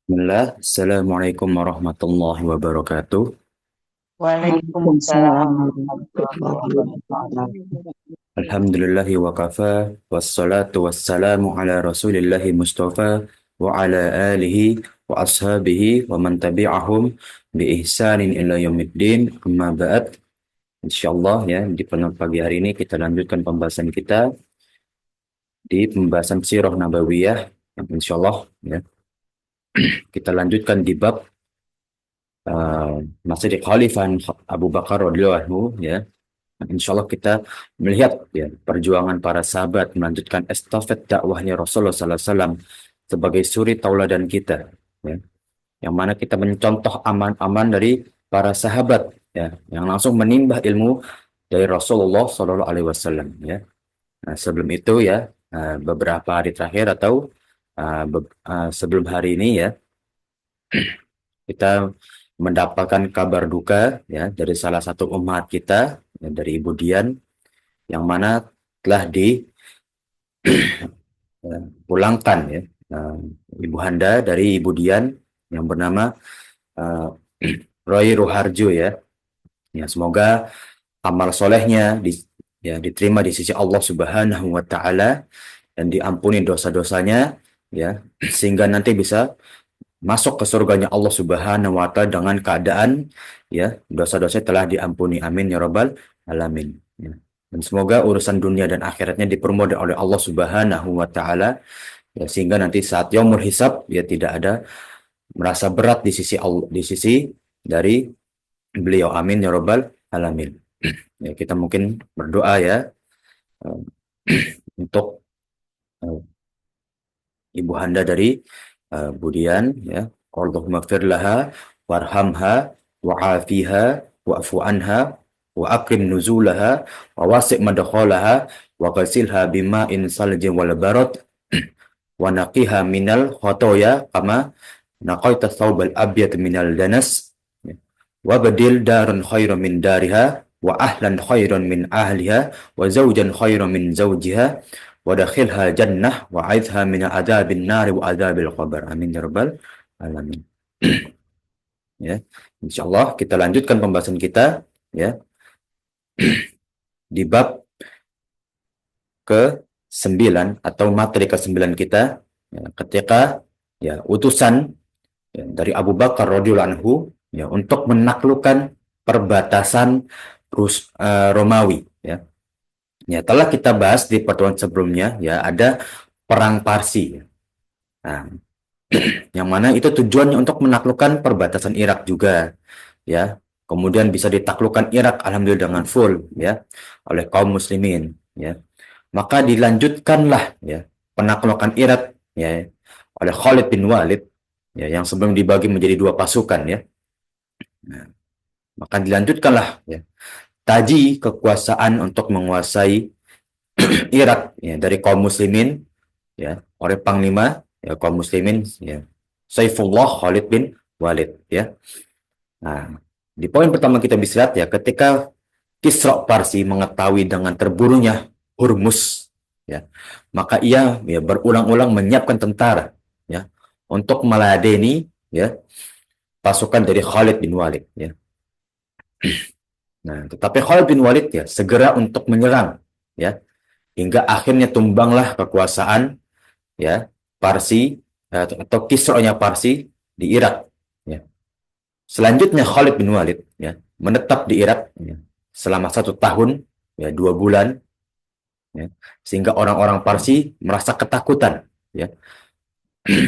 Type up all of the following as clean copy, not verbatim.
Bismillah, Assalamualaikum warahmatullahi wabarakatuh. Waalaikumsalam Waalaikumsalam warahmatullahi warahmatullahi wabarakatuh. wabarakatuh. Alhamdulillahi wa kafa, wassalatu wassalamu ala rasulillahi mustafa, wa ala alihi wa ashabihi wa man tabi'ahum bi ihsanin ila yaumiddin, amma ba'd. Insyaallah ya, di pagi hari ini kita lanjutkan pembahasan kita di pembahasan Sirah Nabawiyah. Yang insyaallah ya, kita lanjutkan di bab masa di Khalifah Abu Bakar radhiyallahu anhu ya. Insya Allah kita melihat ya perjuangan para sahabat melanjutkan estafet dakwahnya Rasulullah SAW sebagai suri tauladan kita, ya. Yang mana kita mencontoh aman-aman dari para sahabat, ya, yang langsung menimba ilmu dari Rasulullah SAW, ya. Nah, sebelum itu ya beberapa hari terakhir atau sebelum hari ini ya kita mendapatkan kabar duka ya dari salah satu umat kita ya, dari Ibu Dian yang mana telah dipulangkan ya eh, Ibu Handa dari Ibu Dian yang bernama eh, Roy Ruharjo ya. Ya semoga amal solehnya diterima di sisi Allah Subhanahu wa taala dan diampuni dosa-dosanya ya sehingga nanti bisa masuk ke surganya Allah Subhanahu wa taala dengan keadaan ya dosa-dosa telah diampuni. Amin ya rabbal alamin. Ya. Dan semoga urusan dunia dan akhiratnya dipermudah oleh Allah Subhanahu wa taala ya sehingga nanti saat yaumul hisab ya tidak ada merasa berat di sisi Allah, di sisi dari beliau. Amin ya rabbal alamin. Ya, kita mungkin berdoa ya eh, untuk eh, Ibu Handa dari Budian ya. Allahumma fir laha warhamha wa'afiha wa'fu anha wa akrim nuzulaha wa wasi' madkhalaha wa ghasilha bima'in saljin wal barad wa naqiha minal khotoya kama naqaita thawbal abyad minal danas ya. Wa badil daran khairan min dariha wa ahlan khairan min ahliha wa zawjan khairan min zawjiha wa dakhilha jannah wa aidha min adabin nari wa adabil qabr. Amin ya rabbal alamin. Ya, insyaallah kita lanjutkan pembahasan kita ya di bab ke-9 atau materi ke-9 kita ya, ketika ya utusan ya, dari Abu Bakar radhiyallahu anhu ya untuk menaklukkan perbatasan Romawi ya. Ya, telah kita bahas di pertemuan sebelumnya ya ada perang Parsi. Nah, yang mana itu tujuannya untuk menaklukkan perbatasan Irak juga ya. Kemudian bisa ditaklukkan Irak alhamdulillah dengan full ya oleh kaum muslimin ya. Maka dilanjutkanlah ya penaklukan Irak ya oleh Khalid bin Walid ya yang sebelum dibagi menjadi dua pasukan ya. Nah, maka dilanjutkanlah ya taji kekuasaan untuk menguasai Irak ya dari kaum muslimin ya oleh panglima ya kaum muslimin ya Saifullah Khalid bin Walid ya. Nah, di poin pertama kita bisa lihat ya ketika Kisra Parsi mengetahui dengan terbunuhnya Hormuz ya, maka ia ya berulang-ulang menyiapkan tentara ya untuk meladeni ya pasukan dari Khalid bin Walid ya. Nah, tetapi Khalid bin Walid ya segera untuk menyerang ya hingga akhirnya tumbanglah kekuasaan ya Parsi atau Kisra-nya Parsi di Irak ya. Selanjutnya Khalid bin Walid ya menetap di Irak ya, selama 1 tahun ya 2 bulan ya, sehingga orang-orang Parsi merasa ketakutan ya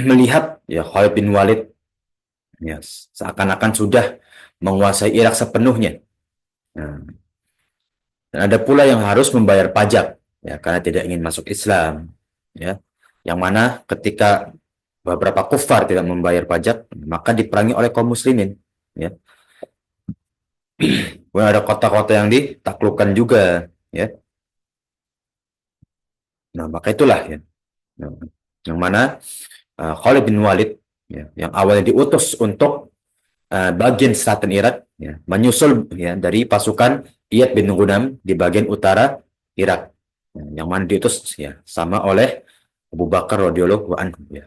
melihat ya Khalid bin Walid ya seakan-akan sudah menguasai Irak sepenuhnya. Nah, dan ada pula yang harus membayar pajak ya karena tidak ingin masuk Islam ya. Yang mana ketika beberapa kufar tidak membayar pajak maka diperangi oleh kaum muslimin ya. Kemudian ada kota-kota yang ditaklukkan juga ya. Nah, maka itulah ya. Nah, yang mana Khalid bin Walid ya, yang awalnya diutus untuk bagian selatan Irak ya, menyusul ya dari pasukan Iyad bin Ghulam di bagian utara Irak. Ya, yang mana diutus ya sama oleh Abu Bakar radhiyallahu anhu ya.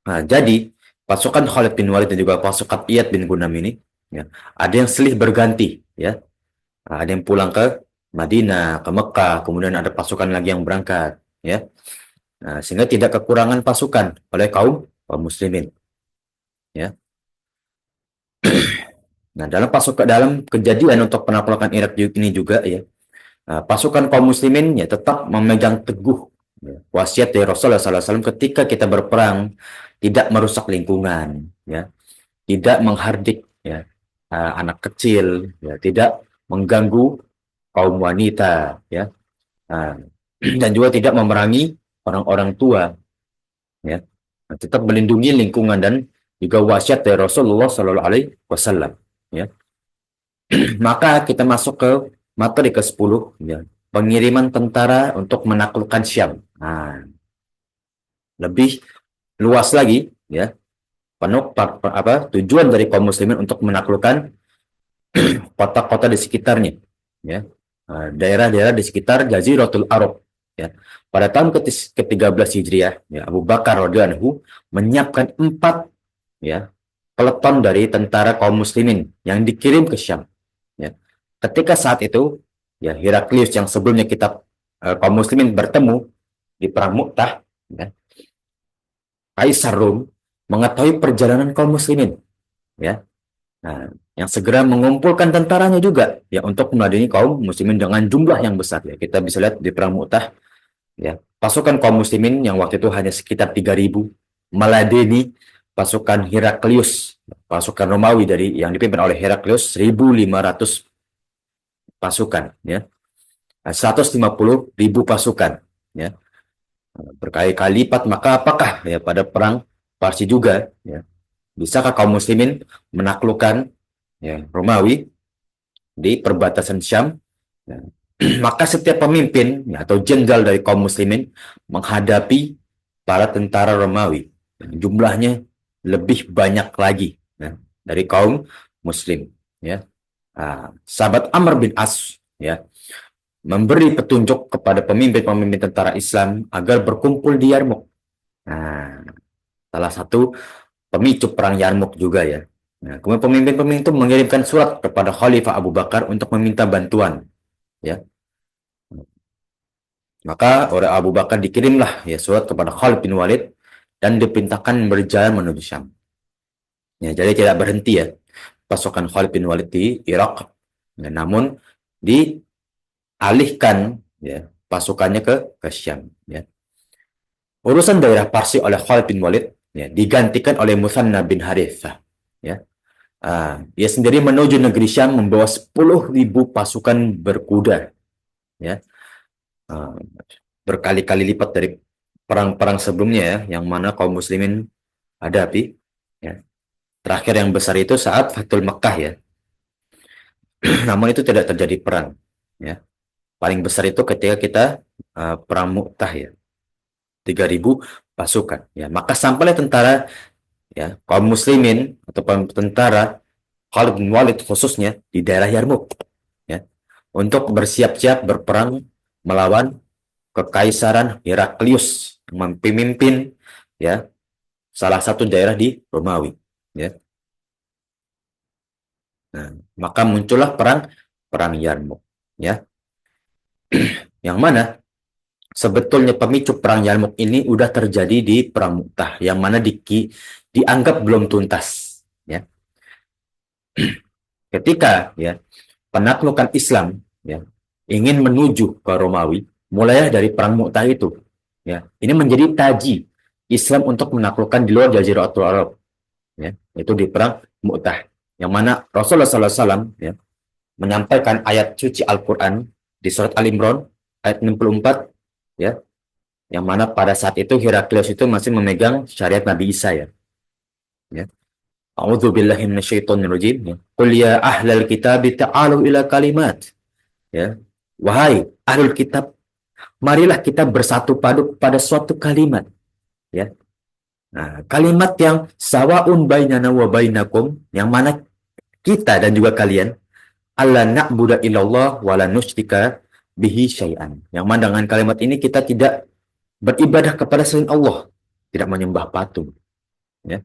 Nah, jadi pasukan Khalid bin Walid dan juga pasukan Iyad bin Gunam ini, ya, ada yang silih berganti, ya. Ada yang pulang ke Madinah, ke Mekah, kemudian ada pasukan lagi yang berangkat, ya. Sehingga tidak kekurangan pasukan oleh kaum muslimin, ya. Nah, dalam kejadian untuk penaklukan Irak ini juga, ya, pasukan kaum muslimin ya tetap memegang teguh, ya, wasiat dari Rasulullah SAW ketika kita berperang, tidak merusak lingkungan, ya, tidak menghardik, ya, anak kecil, ya, tidak mengganggu kaum wanita, ya, uh, dan juga tidak memerangi orang-orang tua, ya. Tetap melindungi lingkungan dan juga wasiat dari Rasulullah SAW, ya. Maka kita masuk ke materi ke-10, ya, pengiriman tentara untuk menaklukkan Syam. Nah, lebih luas lagi, ya, tujuan dari kaum muslimin untuk menaklukkan kota-kota di sekitarnya, ya. Daerah-daerah di sekitar Jaziratul Arab, ya. Pada tahun ke-13 Hijriah, ya, Abu Bakar radhiyallahu anhu menyiapkan 4, ya, peleton dari tentara kaum muslimin yang dikirim ke Syam, ya. Ketika saat itu, ya, Heraklius yang sebelumnya kaum muslimin bertemu di perang Mu'tah, ya, Kaisar Rom mengetahui perjalanan kaum muslimin, ya. Nah, yang segera mengumpulkan tentaranya juga, ya, untuk meladeni kaum muslimin dengan jumlah yang besar, ya. Kita bisa lihat di perang Mu'tah, ya, pasukan kaum muslimin yang waktu itu hanya sekitar 3.000 meladeni pasukan Heraklius, pasukan Romawi yang dipimpin oleh Heraklius 1.500 pasukan, ya. 150.000 pasukan, ya, berkali-kali lipat. Maka apakah, ya, pada perang Parsi juga, ya, bisakah kaum muslimin menaklukkan, ya, Romawi di perbatasan Syam, ya. Maka setiap pemimpin, ya, atau jenderal dari kaum muslimin menghadapi para tentara Romawi, ya, jumlahnya lebih banyak lagi, ya, dari kaum muslim, ya. Sahabat Amr bin As, ya, memberi petunjuk kepada pemimpin-pemimpin tentara Islam agar berkumpul di Yarmuk. Nah, salah satu pemicu perang Yarmuk juga, ya. Nah, kemudian pemimpin-pemimpin itu mengirimkan surat kepada Khalifah Abu Bakar untuk meminta bantuan, ya. Maka oleh Abu Bakar dikirimlah, ya, surat kepada Khalid bin Walid dan diperintahkan berjalan menuju Syam. Ya, jadi tidak berhenti, ya, pasukan Khalid bin Walid di Irak, ya, namun dialihkan, ya, pasukannya ke Syam, ya. Urusan daerah Parsi oleh Khalid bin Walid, ya, digantikan oleh Musanna bin Harithah, ya. Dia sendiri menuju negeri Syam membawa 10.000 pasukan berkuda, ya. Berkali-kali lipat dari perang-perang sebelumnya, ya, yang mana kaum muslimin hadapi, ya. Terakhir yang besar itu saat Fathul Mekah, ya. Namun itu tidak terjadi perang, ya. Paling besar itu ketika kita perang Mu'tah, ya, 3.000 pasukan, ya. Maka sampailah tentara, ya, kaum muslimin atau tentara Khalid bin Walid khususnya di daerah Yarmuk, ya, untuk bersiap-siap berperang melawan kekaisaran Heraklius yang memimpin, ya, salah satu daerah di Romawi, ya. Nah, maka muncullah perang Yarmuk, ya, yang mana sebetulnya pemicu perang Yarmuk ini udah terjadi di perang Mu'tah, yang mana dianggap belum tuntas, ya. Ketika, ya, penaklukan Islam, ya, ingin menuju ke Romawi, mulai dari perang Mu'tah itu, ya, ini menjadi taji Islam untuk menaklukkan di luar Jaziratul Arab, ya, itu di perang Mu'tah, yang mana Rasulullah SAW, ya, menyampaikan ayat suci Al-Quran di surat Al-Imran ayat 64, ya, yang mana pada saat itu Heraklius itu masih memegang syariat Nabi Isa, ya. Ya. A'udzu billahi minasyaitonir rajim. Ya. Qul ya ahlal kitab ta'alu ila kalimat. Ya. Wahai ahlul kitab, marilah kita bersatu padu pada suatu kalimat, ya. Nah, kalimat yang sawaun bainana wa bainakum, yang mana kita dan juga kalian, alla na'budu illallah wa la nusyrika bihi syai'an. Yang mana dengan kalimat ini kita tidak beribadah kepada selain Allah, tidak menyembah patung, ya.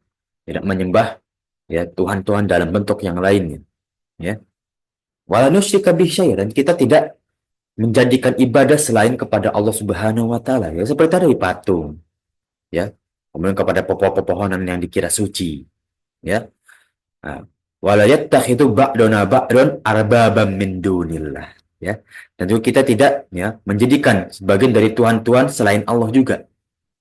tidak menyembah ya Tuhan-Tuhan dalam bentuk yang lainnya, ya. Wala nusyrika bihi syai'an, dan kita tidak menjadikan ibadah selain kepada Allah Subhanahu wa taala, ya seperti dari patung, ya. Kemudian kepada pepohonan yang dikira suci, ya. Nah, wala yattakhidhu ba'duna ba'dun arbabam min dunillah, ya. Dan juga kita tidak ya menjadikan sebagian dari tuhan-tuhan selain Allah juga,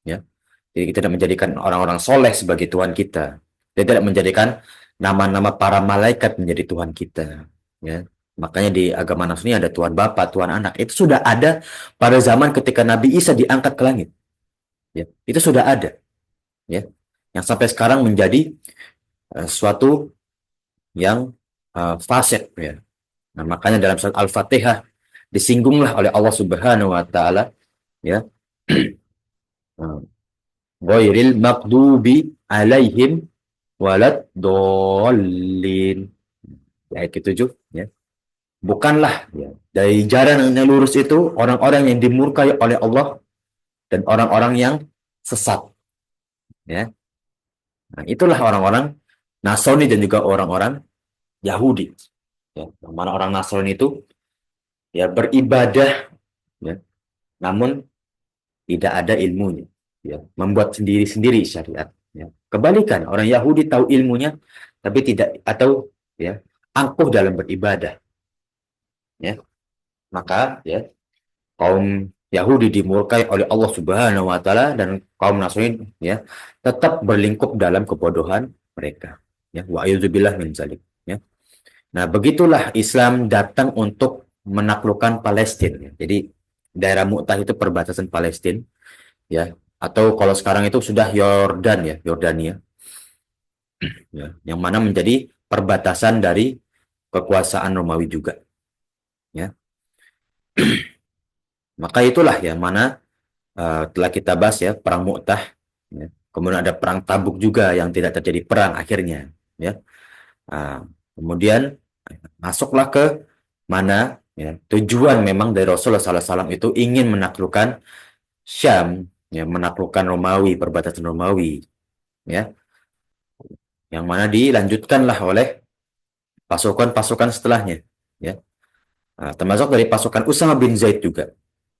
ya. Jadi kita tidak menjadikan orang-orang soleh sebagai Tuhan kita. Kita tidak menjadikan nama-nama para malaikat menjadi Tuhan kita. Ya. Makanya di agama Nasrani ada Tuhan Bapa, Tuhan Anak. Itu sudah ada pada zaman ketika Nabi Isa diangkat ke langit. Ya. Itu sudah ada. Ya. Yang sampai sekarang menjadi suatu yang fasik. Ya. Nah, makanya dalam surat Al-Fatihah disinggunglah oleh Allah Subhanahu wa taala, ya. Ghairil maghdubi alaihim walad dolin. Ayat ke-7, ya. Bukanlah ya, dari jalan yang lurus itu orang-orang yang dimurkai oleh Allah dan orang-orang yang sesat, ya. Nah, itulah orang-orang Nasrani dan juga orang-orang Yahudi, ya. Yang mana orang Nasrani itu ya beribadah, ya, namun tidak ada ilmunya, ya, membuat sendiri-sendiri syariat, ya. Kebalikan, orang Yahudi tahu ilmunya tapi tidak, atau ya angkuh dalam beribadah, ya. Maka ya kaum Yahudi dimurkai oleh Allah Subhanahu wa taala dan kaum Nasrani ya tetap berlingkup dalam kebodohan mereka, ya. Wa a'udzubillah min zalik, ya. Nah, begitulah Islam datang untuk menaklukkan Palestina, ya. Jadi daerah Mu'tah itu perbatasan Palestina, ya, atau kalau sekarang itu sudah Yordan, ya, Yordania, ya, yang mana menjadi perbatasan dari kekuasaan Romawi juga, ya. Maka itulah yang mana telah kita bahas ya perang Mu'tah, ya. Kemudian ada perang Tabuk juga yang tidak terjadi perang akhirnya, ya. Kemudian masuklah ke mana ya tujuan memang dari Rasulullah SAW itu ingin menaklukkan Syam, ya, menaklukkan Romawi, perbatasan Romawi, ya, yang mana dilanjutkanlah oleh pasukan-pasukan setelahnya, ya. Termasuk dari pasukan Usama bin Zaid juga,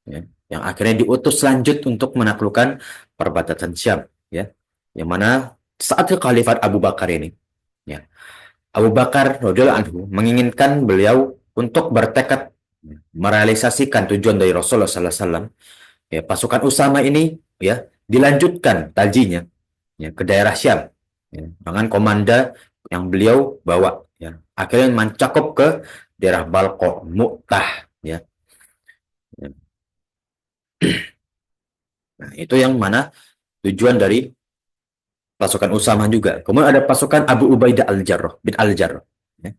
ya, yang akhirnya diutus lanjut untuk menaklukkan perbatasan Syam, ya, yang mana saat kekhalifat Abu Bakar ini, ya, Abu Bakar radhiyallahu anhu menginginkan beliau untuk bertekad merealisasikan tujuan dari Rasulullah SAW, ya, pasukan Usama ini ya dilanjutkan tajinya ya ke daerah Syam, ya, dengan komanda yang beliau bawa, ya, akhirnya mencakup ke daerah Balqa, Mu'tah, ya. Nah, itu yang mana tujuan dari pasukan Usama juga. Kemudian ada pasukan Abu Ubaidah Al-Jarrah bin Al-Jarrah, ya,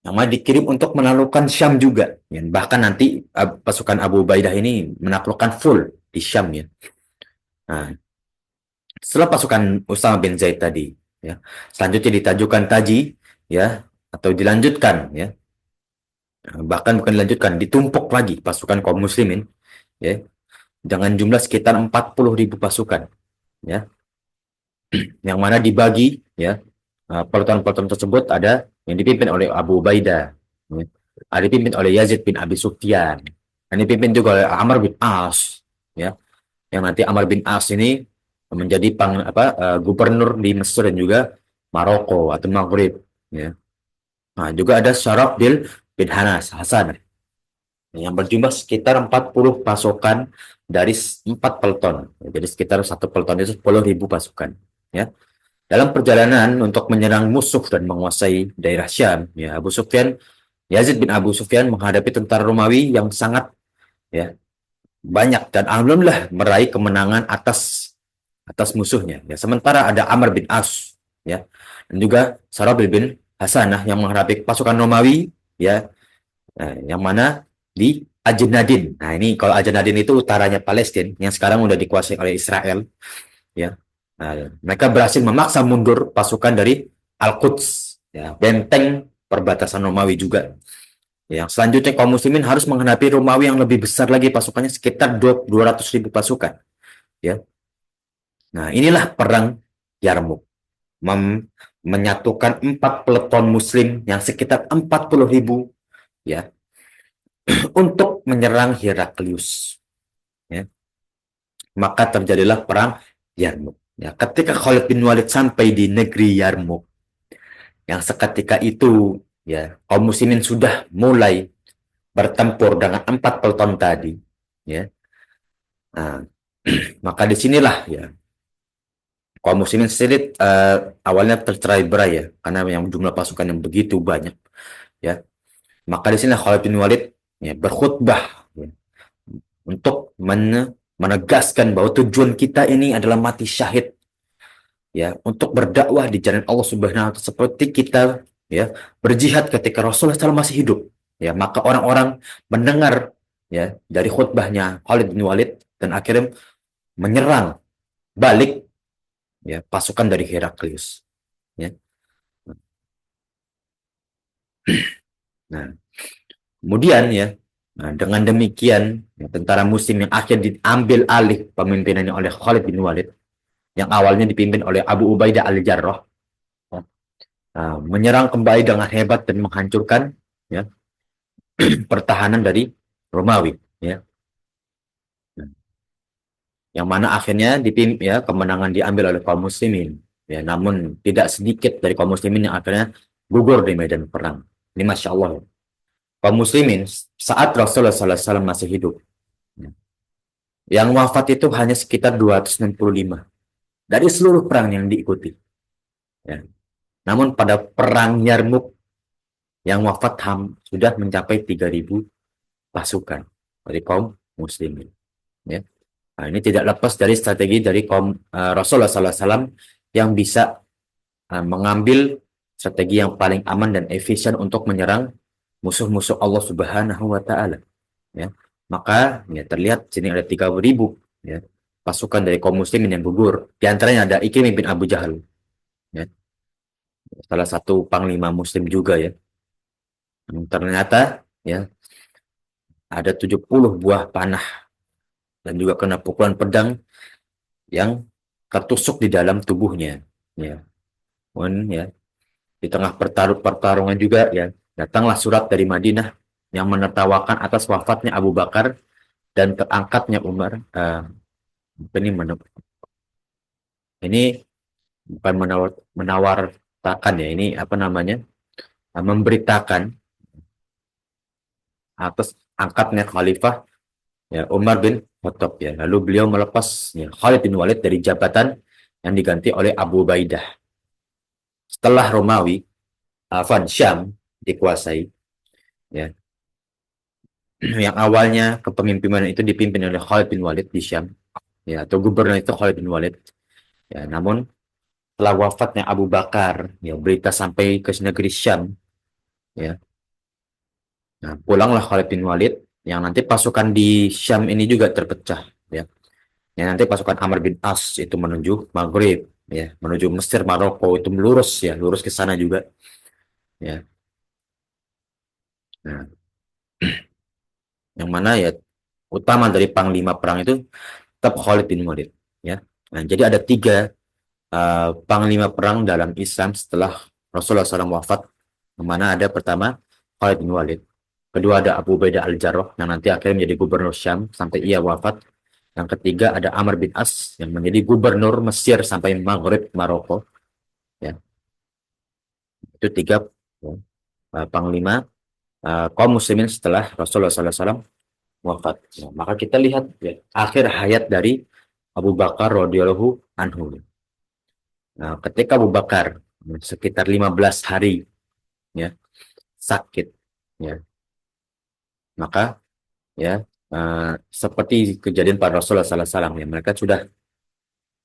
yang mana dikirim untuk menaklukkan Syam juga, ya. Bahkan nanti pasukan Abu Ubaidah ini menaklukkan full di Syam, ya. Nah, setelah pasukan Usama bin Zaid tadi, ya, selanjutnya ditajukan taji, ya, atau dilanjutkan, ya, bahkan bukan dilanjutkan, ditumpuk lagi pasukan kaum muslimin, ya, dengan jumlah sekitar 40.000 pasukan, ya, yang mana dibagi, ya, peloton-peloton tersebut ada yang dipimpin oleh Abu Ubaidah, ya, ada dipimpin oleh Yazid bin Abi Sufyan, dan dipimpin juga oleh Amr bin As, ya, yang nanti Amr bin As ini menjadi gubernur di Mesir dan juga Maroko atau Maghrib, ya. Nah, juga ada Syaraf bin Hasan yang berjumlah sekitar 40 pasukan dari 4 peleton. Jadi sekitar satu peleton itu 10.000 pasukan, ya. Dalam perjalanan untuk menyerang musuh dan menguasai daerah Syam, ya, Yazid bin Abu Sufyan menghadapi tentara Romawi yang sangat, ya, banyak dan alhamdulillah meraih kemenangan atas musuhnya, ya. Sementara ada Amr bin As, ya, dan juga Sarabil bin Hasanah yang menghadapi pasukan Romawi, ya, yang mana di Ajnadin. Nah, ini kalau Ajnadin itu utaranya Palestina yang sekarang udah dikuasai oleh Israel, ya. Nah, mereka berhasil memaksa mundur pasukan dari Al-Quds, ya, benteng perbatasan Romawi juga. Yang selanjutnya kaum muslimin harus menghadapi Romawi yang lebih besar lagi pasukannya sekitar 200.000 pasukan, ya. Nah, inilah perang Yarmuk. menyatukan 4 peleton muslim yang sekitar 40.000 ya untuk menyerang Heraklius ya. Maka terjadilah perang Yarmuk ya. Ketika Khalid bin Walid sampai di negeri Yarmuk, yang seketika itu ya kaum muslimin sudah mulai bertempur dengan 4 peleton tadi ya. Nah, maka disinilah ya kaum muslimin sendiri awalnya tercerai-berai ya karena yang jumlah pasukan yang begitu banyak ya. Maka di sini Khalid bin Walid ya, berkhutbah ya, untuk menegaskan bahwa tujuan kita ini adalah mati syahid ya, untuk berdakwah di jalan Allah Subhanahu wa taala seperti kita ya berjihad ketika Rasulullah SAW masih hidup ya. Maka orang-orang mendengar ya dari khutbahnya Khalid bin Walid dan akhirnya menyerang balik ya pasukan dari Heraklius ya. Nah, kemudian ya, nah, dengan demikian ya, tentara Muslim yang akhirnya diambil alih pemimpinannya oleh Khalid bin Walid yang awalnya dipimpin oleh Abu Ubaidah al-Jarrah ya, menyerang kembali dengan hebat dan menghancurkan ya pertahanan dari Romawi ya. Yang mana akhirnya dipimpin ya kemenangan diambil oleh kaum muslimin ya, namun tidak sedikit dari kaum muslimin yang akhirnya gugur di medan perang. Ini masya Allah ya. Kaum muslimin saat Rasulullah SAW masih hidup ya, yang wafat itu hanya sekitar 265 dari seluruh perang yang diikuti ya. Namun pada perang Yarmuk yang wafat sudah mencapai 3.000 pasukan dari kaum muslimin ya. Nah, ini tidak lepas dari strategi dari kaum Rasulullah SAW yang bisa mengambil strategi yang paling aman dan efisien untuk menyerang musuh-musuh Allah Subhanahu wa taala ya. Maka ya terlihat sini ada 3.000 ya pasukan dari kaum muslimin yang gugur. Di antaranya ada Ikrimah bin Abu Jahal ya, salah satu panglima muslim juga ya. Ternyata ya ada 70 buah panah dan juga kena pukulan pedang yang tertusuk di dalam tubuhnya ya. Ya, di tengah pertarungan juga ya datanglah surat dari Madinah yang menertawakan atas wafatnya Abu Bakar dan terangkatnya Umar. Ini bukan menawarkan ya, ini apa namanya, memberitakan atas angkatnya Khalifah ya Umar bin Khattab ya. Lalu beliau melepas ya, Khalid bin Walid dari jabatan yang diganti oleh Abu Ubaidah. Setelah Romawi, Syam dikuasai ya, yang awalnya kepemimpinan itu dipimpin oleh Khalid bin Walid di Syam ya, atau gubernur itu Khalid bin Walid ya. Namun setelah wafatnya Abu Bakar ya, berita sampai ke negeri Syam ya. Nah, pulanglah Khalid bin Walid yang nanti pasukan di Syam ini juga terpecah ya. Yang nanti pasukan Amr bin As itu menuju Maghrib ya, menuju Mesir, Maroko itu melurus ya, lurus ke sana juga ya. Nah, yang mana ya utama dari panglima perang itu tetap Khalid bin Walid ya. Nah, jadi ada 3 panglima perang dalam Islam setelah Rasulullah SAW wafat. Yang mana ada pertama Khalid bin Walid, kedua ada Abu Ubaidah al-Jarrah yang nanti akhirnya menjadi gubernur Syam sampai ia wafat. Yang ketiga ada Amr bin As yang menjadi gubernur Mesir sampai Maghrib, Maroko ya. Itu 3 ya, panglima kaum muslimin setelah Rasulullah SAW wafat ya. Maka kita lihat ya, akhir hayat dari Abu Bakar radhiyallahu anhu. Nah, ketika Abu Bakar sekitar 15 hari ya sakit ya, maka ya seperti kejadian pada Rasulullah SAW ya, mereka sudah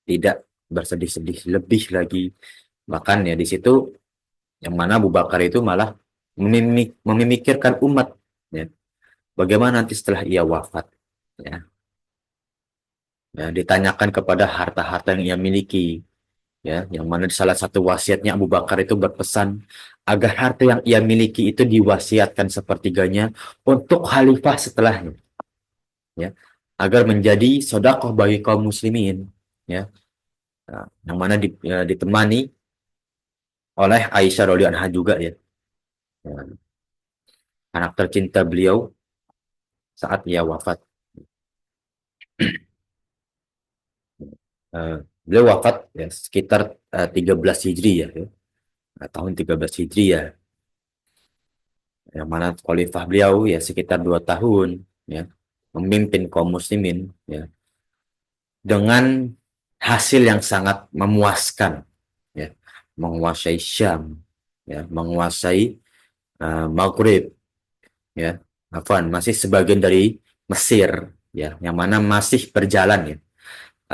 tidak bersedih-sedih lebih lagi. Bahkan ya di situ yang mana Abu Bakar itu malah memikirkan umat ya, bagaimana nanti setelah ia wafat ya. Ya, ditanyakan kepada harta-harta yang ia miliki ya, yang mana salah satu wasiatnya Abu Bakar itu berpesan agar harta yang ia miliki itu diwasiatkan sepertiganya untuk khalifah setelahnya ya, agar menjadi sedekah bagi kaum muslimin ya. Nah, yang mana ditemani oleh Aisyah radhiyallahu anha juga ya. Ya, anak tercinta beliau saat ia wafat. Eh, Beliau wafat ya, sekitar 13 Hijriah ya. Tahun 13 Hijriah, yang mana khalifah beliau ya sekitar 2 tahun ya, memimpin kaum muslimin ya, dengan hasil yang sangat memuaskan ya, menguasai Syam ya, menguasai Maghrib ya, masih sebagian dari Mesir ya, yang mana masih berjalan ya.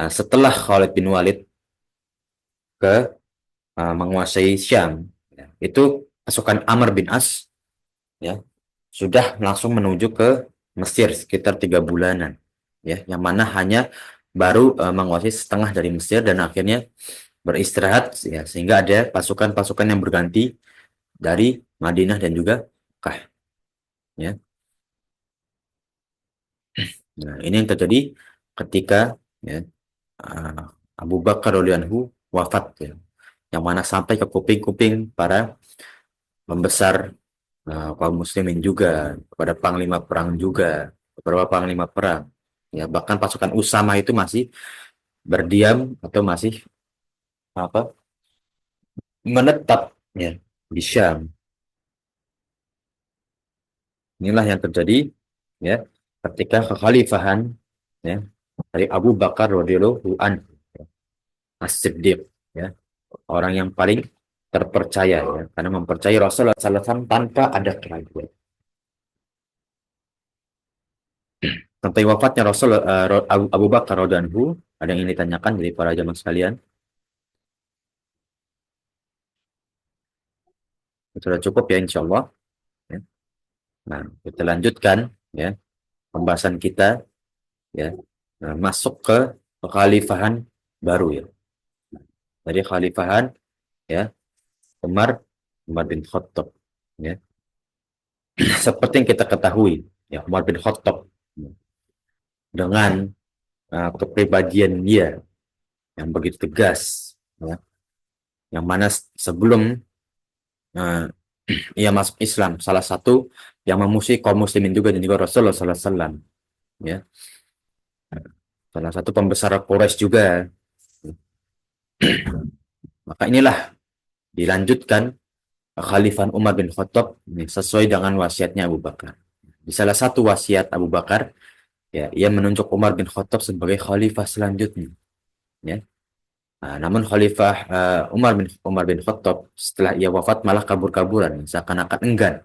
Setelah Khalid bin Walid ke menguasai Syam ya, itu pasukan Amr bin As ya sudah langsung menuju ke Mesir sekitar 3 bulanan ya, yang mana hanya baru menguasai setengah dari Mesir dan akhirnya beristirahat ya, sehingga ada pasukan-pasukan yang berganti dari Madinah dan juga Mekah ya. Nah, ini yang terjadi ketika ya, uh, Abu Bakar radhiyallahu anhu wafat ya, yang mana sampai ke kuping-kuping para pembesar kaum muslimin juga, kepada panglima perang juga, beberapa panglima perang ya, bahkan pasukan Usama itu masih berdiam atau masih apa, menetap ya di Syam. Inilah yang terjadi ya ketika kekhalifahan ya dari Abu Bakar radhiyallahu anhu as-Siddiq ya, orang yang paling terpercaya ya, karena mempercayai Rasulullah SAW tanpa ada keraguan. Sampai wafatnya Rasul Abu Bakar radhiyallahu anhu, ada yang ingin ditanyakan dari para jamaah sekalian? Sudah cukup ya insya Allah ya. Nah, kita lanjutkan ya pembahasan kita ya. Nah, masuk ke kekhalifahan baru ya. Dari kekhalifahan ya Umar Umar bin Khattab ya. Seperti yang kita ketahui ya, Umar bin Khattab dengan kepribadian dia yang begitu tegas ya, yang mana sebelum uh, ia masuk Islam, salah satu yang memusuhi kaum muslimin juga dan juga Rasulullah SAW ya, salah satu pembesar Quraisy juga. Maka inilah dilanjutkan Khalifah Umar bin Khattab sesuai dengan wasiatnya Abu Bakar. Di salah satu wasiat Abu Bakar ya, ia menunjuk Umar bin Khattab sebagai khalifah selanjutnya ya. Nah, namun Khalifah Umar bin Khattab setelah ia wafat malah kabur-kaburan, seakan-akan enggan.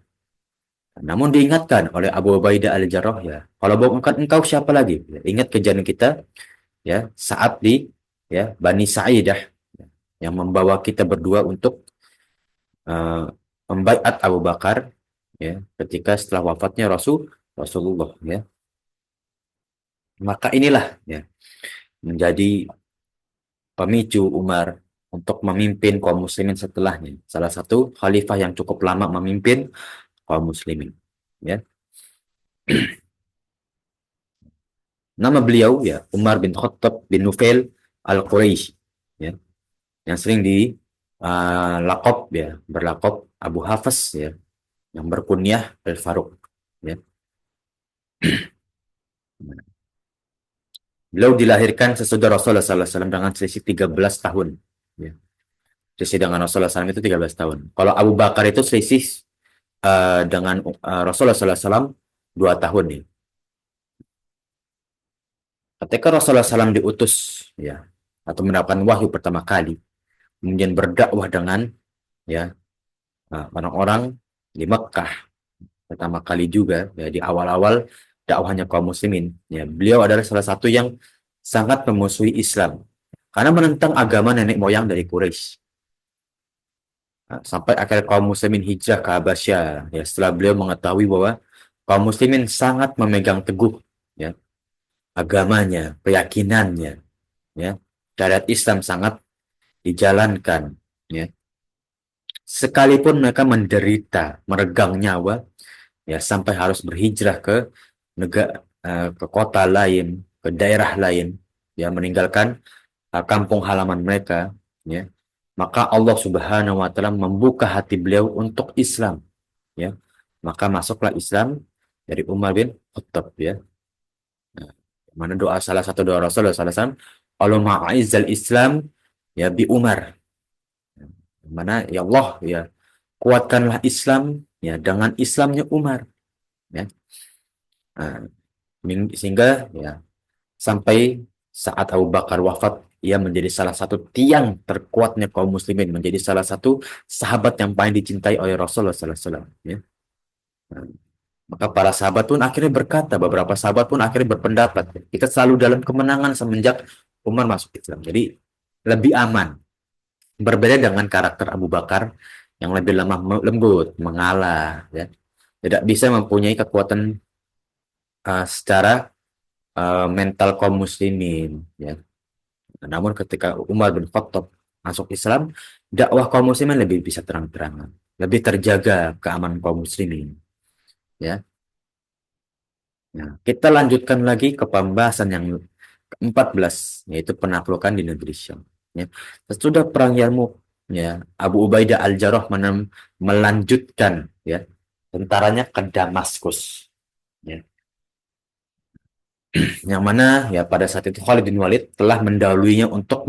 Namun diingatkan oleh Abu Ubaidah al-Jarrah ya, kalau bukan engkau siapa lagi? Ya, ingat kejadian kita ya saat di ya Bani Sa'idah ya, yang membawa kita berdua untuk uh, membaiat Abu Bakar ya ketika setelah wafatnya Rasulullah ya. Maka inilah ya menjadi pemicu Umar untuk memimpin kaum muslimin setelahnya. Salah satu khalifah yang cukup lama memimpin kaum muslimin. Ya. Nama beliau ya Umar bin Khattab bin Nufail al-Quraisy ya, yang sering di lakop ya, berlakop Abu Hafs ya, yang berkunyah Al-Faruq ya. Beliau dilahirkan sesudah Rasulullah SAW dengan selisih 13 tahun ya. Selisih dengan Rasulullah SAW itu 13 tahun. Kalau Abu Bakar itu selisih dengan Rasulullah SAW 2 tahun ya. Ketika Rasulullah SAW diutus ya atau mendapatkan wahyu pertama kali, kemudian berdakwah dengan ya orang-orang di Mekah pertama kali juga ya, di awal-awal dakwahnya kaum muslimin ya, beliau adalah salah satu yang sangat memusuhi Islam karena menentang agama nenek moyang dari Quraisy. Nah, sampai akhir kaum muslimin hijrah ke Habasyah ya, setelah beliau mengetahui bahwa kaum muslimin sangat memegang teguh ya agamanya, keyakinannya ya, syariat Islam sangat dijalankan ya, sekalipun mereka menderita, meregang nyawa ya, sampai harus berhijrah ke negara, ke kota lain, ke daerah lain ya, meninggalkan kampung halaman mereka ya, maka Allah Subhanahu wa taala membuka hati beliau untuk Islam, ya. Maka masuklah Islam dari Umar bin Khattab, ya. Nah, mana doa salah satu doa Rasulullah SAW, Allahumma a'izzal Islam ya bi Umar. Mana ya Allah, ya, kuatkanlah Islam ya dengan Islamnya Umar, ya. Nah, sehingga ya sampai saat Abu Bakar wafat, ia menjadi salah satu tiang terkuatnya kaum muslimin, menjadi salah satu sahabat yang paling dicintai oleh Rasulullah SAW, ya. Nah, maka para sahabat pun akhirnya berkata, beberapa sahabat pun akhirnya berpendapat, kita selalu dalam kemenangan semenjak Umar masuk Islam. Jadi lebih aman. Berbeda dengan karakter Abu Bakar yang lebih lemah lembut, mengalah, ya. Tidak bisa mempunyai kekuatan secara mental kaum muslimin, ya. Namun ketika Umar bin Khattab masuk Islam, dakwah kaum muslimin lebih bisa terang-terangan, lebih terjaga keamanan kaum muslimin, ya. Nah, kita lanjutkan lagi ke pembahasan yang ke-14, yaitu penaklukan di negeri Syam. Ya. Sesudah perang Yarmuk, ya, Abu Ubaidah Al-Jarrah melanjutkan, ya, tentaranya ke Damaskus. Ya. Yang mana ya pada saat itu Khalid bin Walid telah mendahuluinya untuk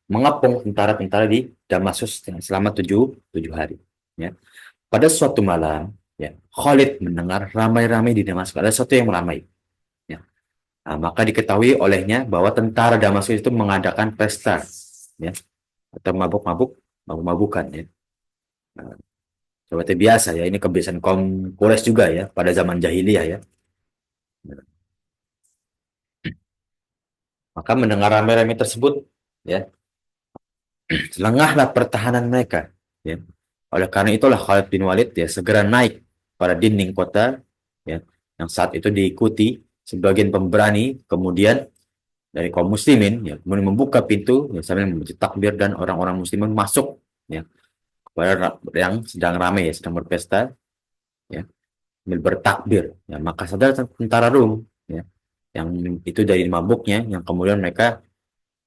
mengepung tentara-tentara di Damaskus selama tujuh hari. Ya. Pada suatu malam, ya, Khalid mendengar ramai-ramai di Damaskus, ada sesuatu yang ramai. Ya. Nah, maka diketahui olehnya bahwa tentara Damaskus itu mengadakan pesta, ya, atau mabuk-mabukan, ya. Nah, seperti biasa, ya, ini kebiasaan kaum Quraisy juga, ya, pada zaman jahiliyah, ya. Nah, maka mendengar ramai-ramai tersebut, ya, lengahlah pertahanan mereka, ya. Oleh karena itulah Khalid bin Walid, ya, segera naik pada dinding kota, ya, yang saat itu diikuti sebagian pemberani, kemudian dari kaum muslimin, ya, kemudian membuka pintu, ya, sambil membaca takbir, dan orang-orang muslimin masuk, ya, kepada yang sedang ramai, ya, sedang berpesta, ya, sambil bertakbir, ya. Maka sadar tentara Rum, ya, yang itu dari mabuknya, yang kemudian mereka,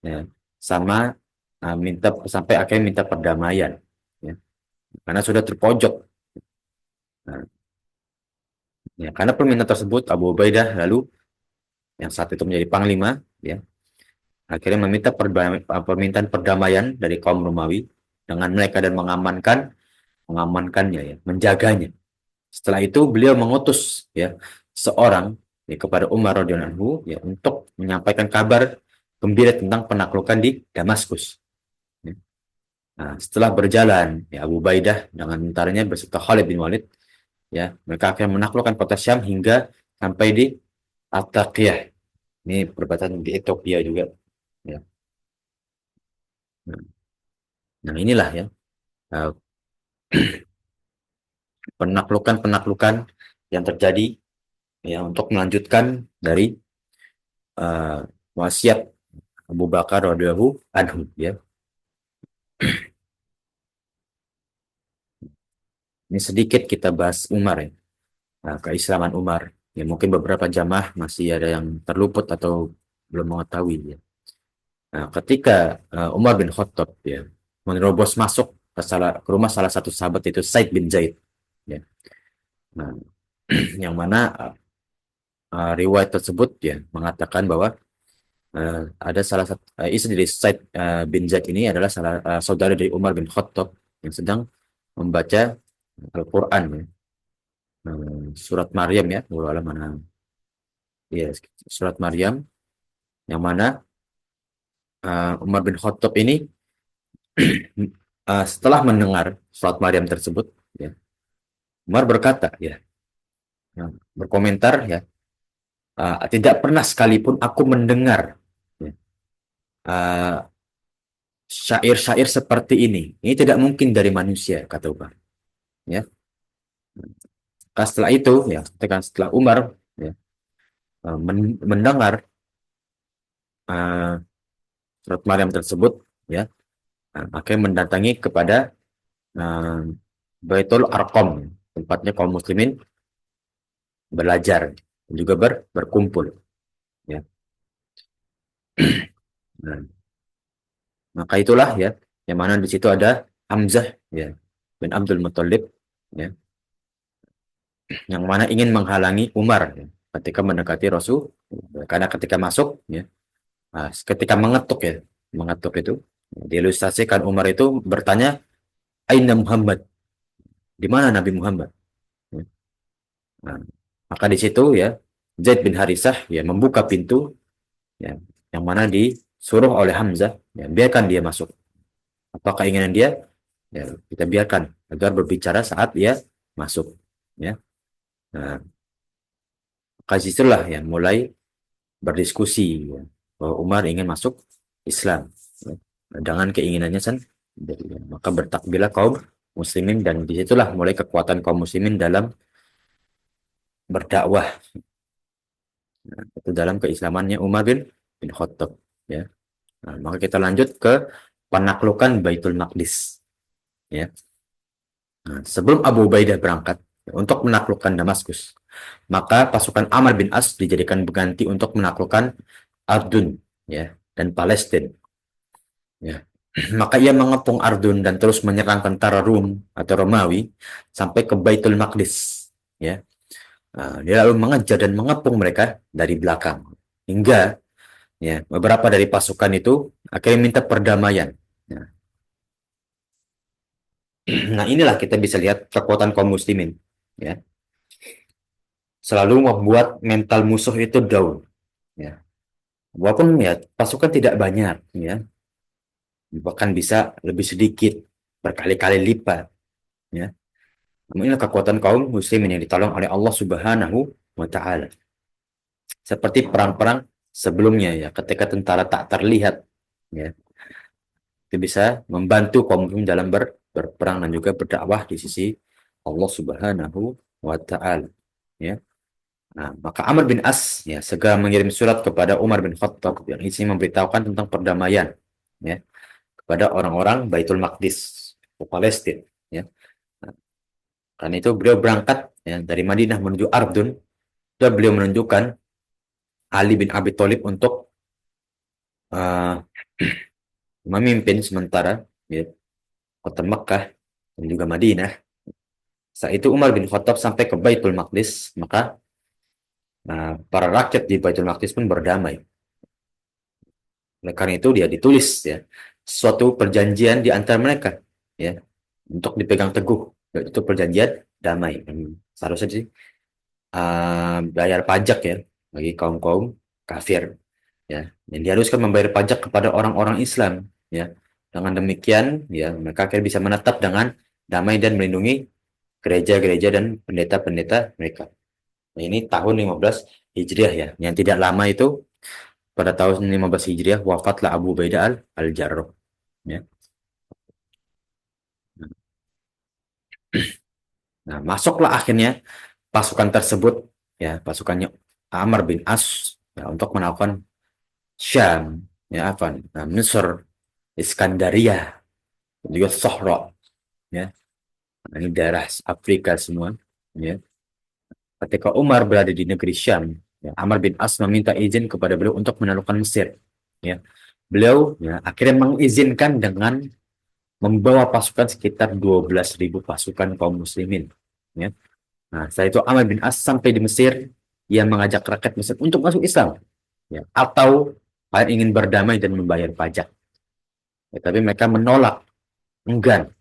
ya, sama minta sampai akhirnya minta perdamaian, ya, karena sudah terpojok. Nah, ya, karena permintaan tersebut, Abu Ubaidah lalu yang saat itu menjadi panglima, ya, akhirnya meminta permintaan perdamaian dari kaum Romawi dengan mereka dan mengamankannya, ya, menjaganya. Setelah itu beliau mengutus, ya, seorang, ya, kepada Umar radhiyallahu anhu, ya, untuk menyampaikan kabar gembira tentang penaklukan di Damaskus. Ya. Nah, setelah berjalan, ya, Abu Baidah dengan tentaranya beserta Khalid bin Walid, ya, mereka akan menaklukkan kota Syam hingga sampai di At-Taqiyah. Ini perbatasan di Ethiopia juga. Ya. Nah, nah, inilah, ya, eh, penaklukan-penaklukan yang terjadi, ya, untuk melanjutkan dari uh, wasiat Abu Bakar radhiyallahu anhu, ya. Ini sedikit kita bahas Umar, ya. Nah, keislaman Umar. Ya, mungkin beberapa jamaah masih ada yang terluput atau belum mengetahui, ya. Nah, ketika Umar bin Khattab, ya, menerobos masuk ke rumah salah satu sahabat, itu Said bin Zaid, ya. Nah, yang mana riwayat tersebut, ya, mengatakan bahwa ada salah satu istri dari Said bin Zaid ini adalah saudara dari Umar bin Khattab yang sedang membaca Al-Quran, ya. Surat Maryam, ya, walau mana, ya, surat Maryam, yang mana Umar bin Khattab ini setelah mendengar surat Maryam tersebut, ya, Umar berkata, ya, berkomentar, ya, tidak pernah sekalipun aku mendengar, ya, uh, syair-syair seperti ini. Ini tidak mungkin dari manusia, kata Umar. Ya. Setelah itu, ya, setelah Umar, ya, mendengar uh, surat Maryam tersebut, ya, akhirnya mendatangi kepada uh, Baitul Arqam, tempatnya kaum muslimin belajar dan juga berkumpul, ya. Nah, maka itulah, ya, yang mana di situ ada Hamzah ya bin Abdul Muthalib ya, yang mana ingin menghalangi Umar ya, ketika mendekati Rasul, karena ketika masuk ya, ketika mengetuk ya, mengetuk itu diilustrasikan Umar itu bertanya, Aina Muhammad, di mana Nabi Muhammad. Ya. Nah, maka di situ ya Zaid bin Harisah ya membuka pintu ya, yang mana disuruh oleh Hamzah ya, biarkan dia masuk. Apa keinginan dia? Ya, kita biarkan agar berbicara saat dia masuk ya. Nah, maka disitulah ya mulai berdiskusi ya, bahwa Umar ingin masuk Islam ya, dengan keinginannya sendiri. Ya. Maka bertakbirlah kaum muslimin, dan disitulah mulai kekuatan kaum muslimin dalam berdakwah. Nah, itu dalam keislamannya Umar bin Khattab ya. Nah, maka kita lanjut ke penaklukan Baitul Maqdis ya. Nah, sebelum Abu Ubaidah berangkat untuk menaklukkan Damaskus, maka pasukan Amr bin As dijadikan pengganti untuk menaklukkan Ardun ya dan Palestina ya. Maka ia mengepung Ardun dan terus menyerang tentara Rum atau Romawi sampai ke Baitul Maqdis ya. Nah, dia lalu mengejar dan mengepung mereka dari belakang hingga ya beberapa dari pasukan itu akhirnya minta perdamaian. Nah, nah inilah kita bisa lihat kekuatan kaum muslimin ya, selalu membuat mental musuh itu down ya. Walaupun ya pasukan tidak banyak ya, bahkan bisa lebih sedikit, berkali-kali lipat ya. Namun inilah kekuatan kaum muslimin yang ditolong oleh Allah Subhanahu wa taala. Seperti perang-perang sebelumnya ya, ketika tentara tak terlihat ya, itu bisa membantu kaum muslimin dalam berperang dan juga berdakwah di sisi Allah Subhanahu wa taala ya. Nah, maka Amr bin As ya segera mengirim surat kepada Umar bin Khattab yang isinya memberitahukan tentang perdamaian ya kepada orang-orang Baitul Maqdis ke Palestina ya. Nah, karena itu beliau berangkat ya, dari Madinah menuju Ardun, dan beliau menunjukkan Ali bin Abi Thalib untuk uh, memimpin sementara ya, kota Mekah dan juga Madinah. Saat itu Umar bin Khattab sampai ke Baitul Maqdis, maka para rakyat di Baitul Maqdis pun berdamai. Oleh karena itu dia ditulis ya suatu perjanjian di antara mereka ya untuk dipegang teguh, yaitu perjanjian damai. Seharusnya sih bayar pajak ya bagi kaum-kaum kafir ya, yang diharuskan membayar pajak kepada orang-orang Islam ya. Dengan demikian ya mereka akhirnya bisa menetap dengan damai dan melindungi gereja-gereja dan pendeta-pendeta mereka. Nah, ini tahun 15 Hijriah ya. Yang tidak lama itu pada tahun 15 Hijriah wafatlah Abu Ubaidah al-Jarrah ya. Nah, masuklah akhirnya pasukan tersebut ya, pasukannya Amr bin As ya, untuk melakukan Syam ya, apa? Nah, Mesir, Iskandaria, juga Sohro ya. Nah, ini daerah Afrika semua ya. Ketika Umar berada di negeri Syam, ya, Amr bin As meminta izin kepada beliau untuk menaklukkan Mesir ya. Beliau ya, akhirnya mengizinkan dengan membawa pasukan sekitar 12.000 pasukan kaum muslimin ya. Nah, setelah itu Amr bin As sampai di Mesir, ia mengajak rakyat Mesir untuk masuk Islam ya, atau kalian ingin berdamai dan membayar pajak ya, tapi mereka menolak, enggan.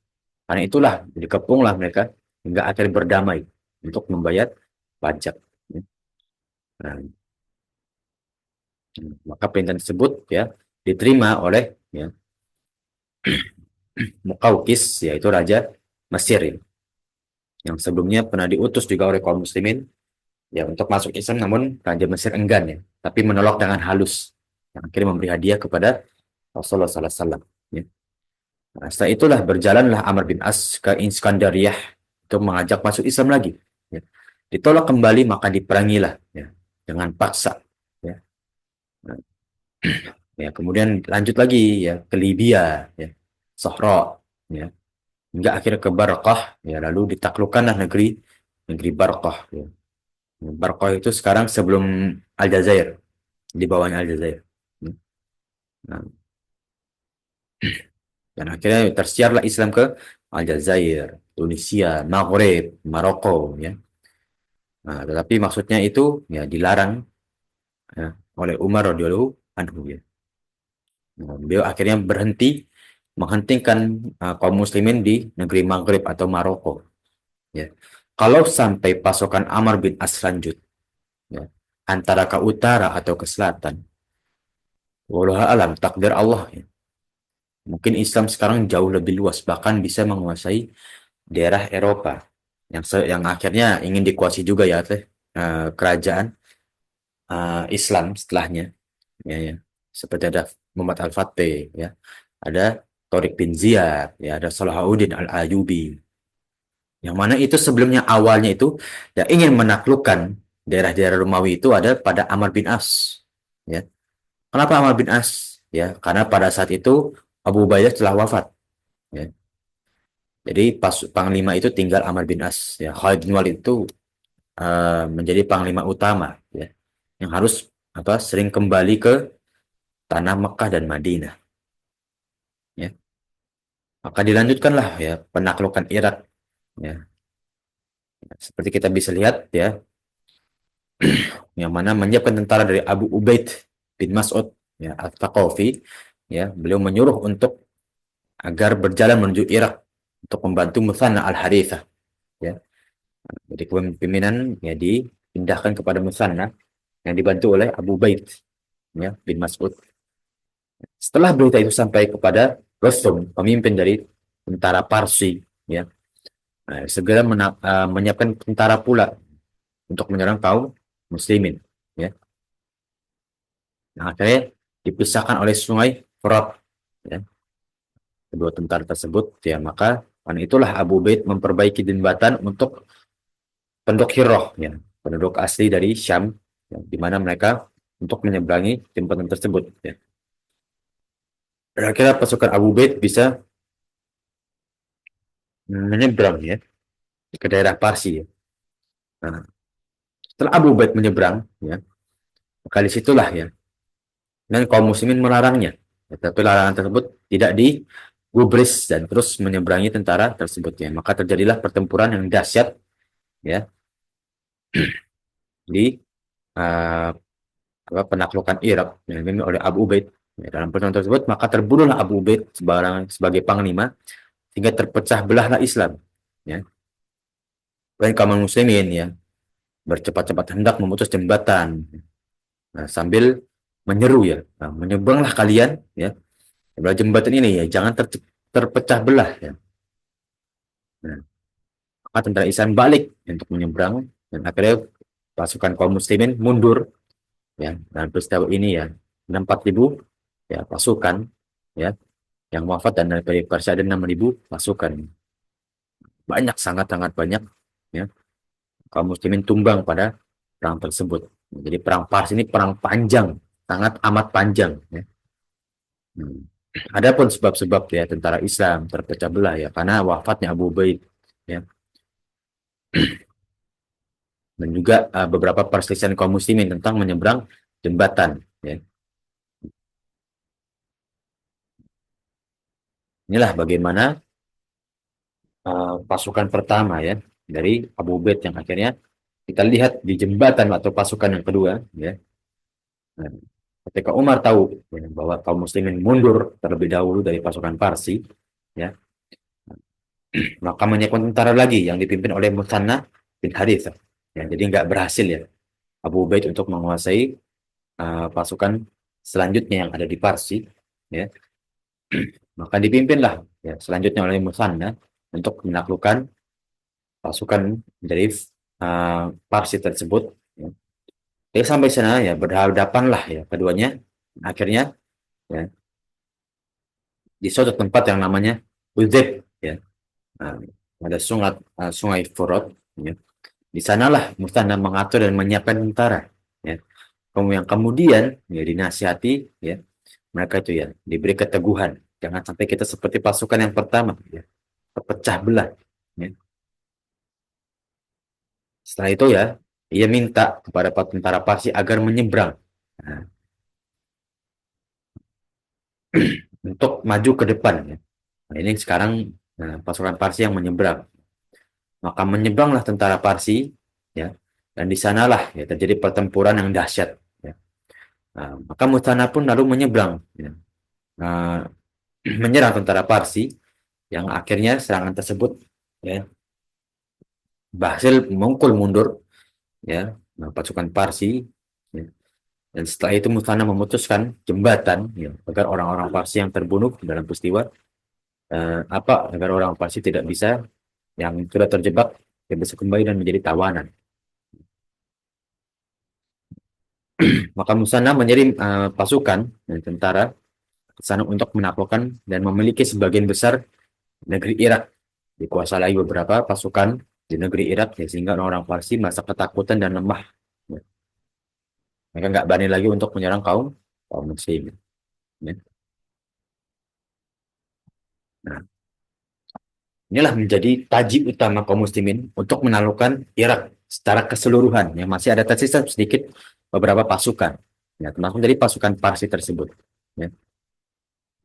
Karena itulah dikepunglah mereka hingga akhirnya berdamai untuk membayar pajak ya. Nah, maka perintah tersebut ya diterima oleh ya, Muqawqis, yaitu raja Mesir ya, yang sebelumnya pernah diutus juga oleh kaum muslimin ya untuk masuk Islam, namun raja Mesir enggan ya, tapi menolak dengan halus, yang akhirnya memberi hadiah kepada Rasulullah SAW ya. Nah, setelah itulah berjalanlah Amr bin As ke Iskandariyah untuk mengajak masuk Islam lagi ya. Ditolak kembali, maka diperangilah ya dengan paksa ya. Nah, ya kemudian lanjut lagi ya ke Libya ya, Sahra ya, hingga akhirnya ke Barqah ya, lalu ditaklukkanlah negeri negeri Barqah ya. Barqah itu sekarang sebelum Aljazair, di bawahnya Aljazair. Nah, Dan akhirnya tersiarlah Islam ke Aljazair, Tunisia, Maghrib, Maroko, ya. Nah, tetapi maksudnya itu ya dilarang ya, oleh Umar radhiyallahu anhu, ya. Nah, beliau akhirnya menghentikan kaum muslimin di negeri Maghrib atau Maroko, ya. Kalau sampai pasukan Amr bin As lanjut, ya, antara ke utara atau ke selatan, wallahu alam takdir Allah, ya. Mungkin Islam sekarang jauh lebih luas, bahkan bisa menguasai daerah Eropa yang akhirnya ingin dikuasai juga ya teh kerajaan Islam setelahnya, ya, ya. Seperti ada Muhammad Al-Fatih, ya, ada Tariq bin Ziyad, ya, ada Salahuddin Al-Ayyubi, yang mana itu sebelumnya awalnya itu ya ingin menaklukkan daerah-daerah Romawi itu ada pada Amr bin As, ya. Kenapa Amr bin As? Ya, karena pada saat itu Abu Ubaidah telah wafat, ya. Jadi pas panglima itu tinggal Amr bin As, ya. Khalid bin Walid itu menjadi panglima utama, ya, yang harus sering kembali ke tanah Mekah dan Madinah, ya. Maka dilanjutkanlah ya penaklukan Irak, ya. Seperti kita bisa lihat, ya, yang mana menyiapkan tentara dari Abu Ubaid bin Mas'ud, ya, At-Thaqafi, ya. Beliau menyuruh untuk agar berjalan menuju Irak untuk membantu Muthanna Al-Harithah, ya. Jadi kepemimpinan ya dipindahkan kepada Muthanna yang dibantu oleh Abu Ubaid, ya, bin Mas'ud. Setelah berita itu sampai kepada Rustum, pemimpin dari tentara Parsi, ya, nah, segera menyiapkan tentara pula untuk menyerang kaum muslimin, ya. Nah, akhirnya dipisahkan oleh Sungai Furat, ya, kedua tentara tersebut, ya. Maka karena itulah Abu Ubaid memperbaiki jembatan untuk penduduk Hirrah, ya, penduduk asli dari Syam, ya, di mana mereka untuk menyeberangi jembatan tersebut, ya. Kira-kira pasukan Abu Ubaid bisa menyeberang, ya, ke daerah Parsi, ya. Nah, setelah Abu Ubaid menyeberang, ya, maka disitulah, ya, dan kaum muslimin melarangnya. Ya, tapi larangan tersebut tidak digubris dan terus menyeberangi tentara tersebut, ya. Maka terjadilah pertempuran yang dahsyat, ya, di uh, penaklukan Irak yang dipimpin oleh Abu Ubaid. Ya, dalam pertempuran tersebut maka terbunuhlah Abu Ubaid sebagai panglima sehingga terpecah belahlah Islam, ya. Dan kaum muslimin, ya, bercepat-cepat hendak memutus jembatan, nah, sambil menyeru, ya, nah, menyeberanglah kalian, ya, sebelah jembatan ini, ya, jangan terpecah belah, ya. Nah, maka tentara Islam balik untuk menyeberang dan akhirnya pasukan kaum muslimin mundur, ya. Dan peristiwa ini, ya, 4.000, ya, pasukan, ya, yang wafat, dan dari Persia ada 6.000 pasukan, banyak, sangat-sangat banyak, ya, kaum muslimin tumbang pada perang tersebut. Jadi perang Pars ini perang panjang, sangat amat panjang, ya. Hmm. Adapun sebab-sebab, ya, tentara Islam terpecah belah, ya, karena wafatnya Abu Ubaid, ya, dan juga beberapa perselisihan kaum muslimin tentang menyeberang jembatan, ya. Inilah bagaimana pasukan pertama, ya, dari Abu Ubaid yang akhirnya kita lihat di jembatan atau pasukan yang kedua, ya. Nah, ketika Umar tahu, ya, bahwa kaum muslimin mundur terlebih dahulu dari pasukan Parsi, ya, maka menyiapkan tentara lagi yang dipimpin oleh Muthanna bin Harithah, ya. Jadi nggak berhasil, ya, Abu Ubaid untuk menguasai pasukan selanjutnya yang ada di Parsi, ya. Maka dipimpinlah, ya, selanjutnya oleh Muthanna untuk menaklukkan pasukan dari Parsi tersebut, ya. Jadi sampai sana, ya, berhadapan lah, ya, keduanya akhirnya, ya, di suatu tempat yang namanya Uzeb, ya. Nah, ada sungai Furat, ya. Di sanalah Muthanna mengatur dan menyiapkan tentara, ya. Yang kemudian, ya, dinasihati, ya, mereka itu, ya, diberi keteguhan jangan sampai kita seperti pasukan yang pertama, ya, terpecah belah, ya. Setelah itu, ya, ia minta kepada tentara Parsi agar menyeberang, nah, untuk maju ke depan, ya. Nah, ini sekarang pasukan Parsi yang menyeberang. Maka menyeberanglah tentara Parsi, ya, dan di sanalah ya terjadi pertempuran yang dahsyat. Ya. Nah, maka Muthanna pun lalu menyeberang, ya, nah, menyerang tentara Parsi, yang akhirnya serangan tersebut ya berhasil memukul mundur ya pasukan Parsi. Ya. Dan setelah itu Muthanna memutuskan jembatan ya, agar orang-orang Parsi yang terbunuh dalam peristiwa agar orang Parsi tidak bisa yang sudah terjebak tidak bisa kembali dan menjadi tawanan. Maka Muthanna mengirim pasukan dan tentara ke sana untuk menaklukkan dan memiliki sebagian besar negeri Irak. Dikuasai beberapa pasukan di negeri Irak ya, sehingga orang-orang Parsi merasa ketakutan dan lemah. Ya. Mereka nggak berani lagi untuk menyerang kaum kaum Muslim. Ya. Nah, inilah menjadi taji utama kaum Muslimin untuk menaklukkan Irak secara keseluruhan. Yang masih ada tersisa sedikit beberapa pasukan, ya, termasuk dari pasukan Parsi tersebut. Ya.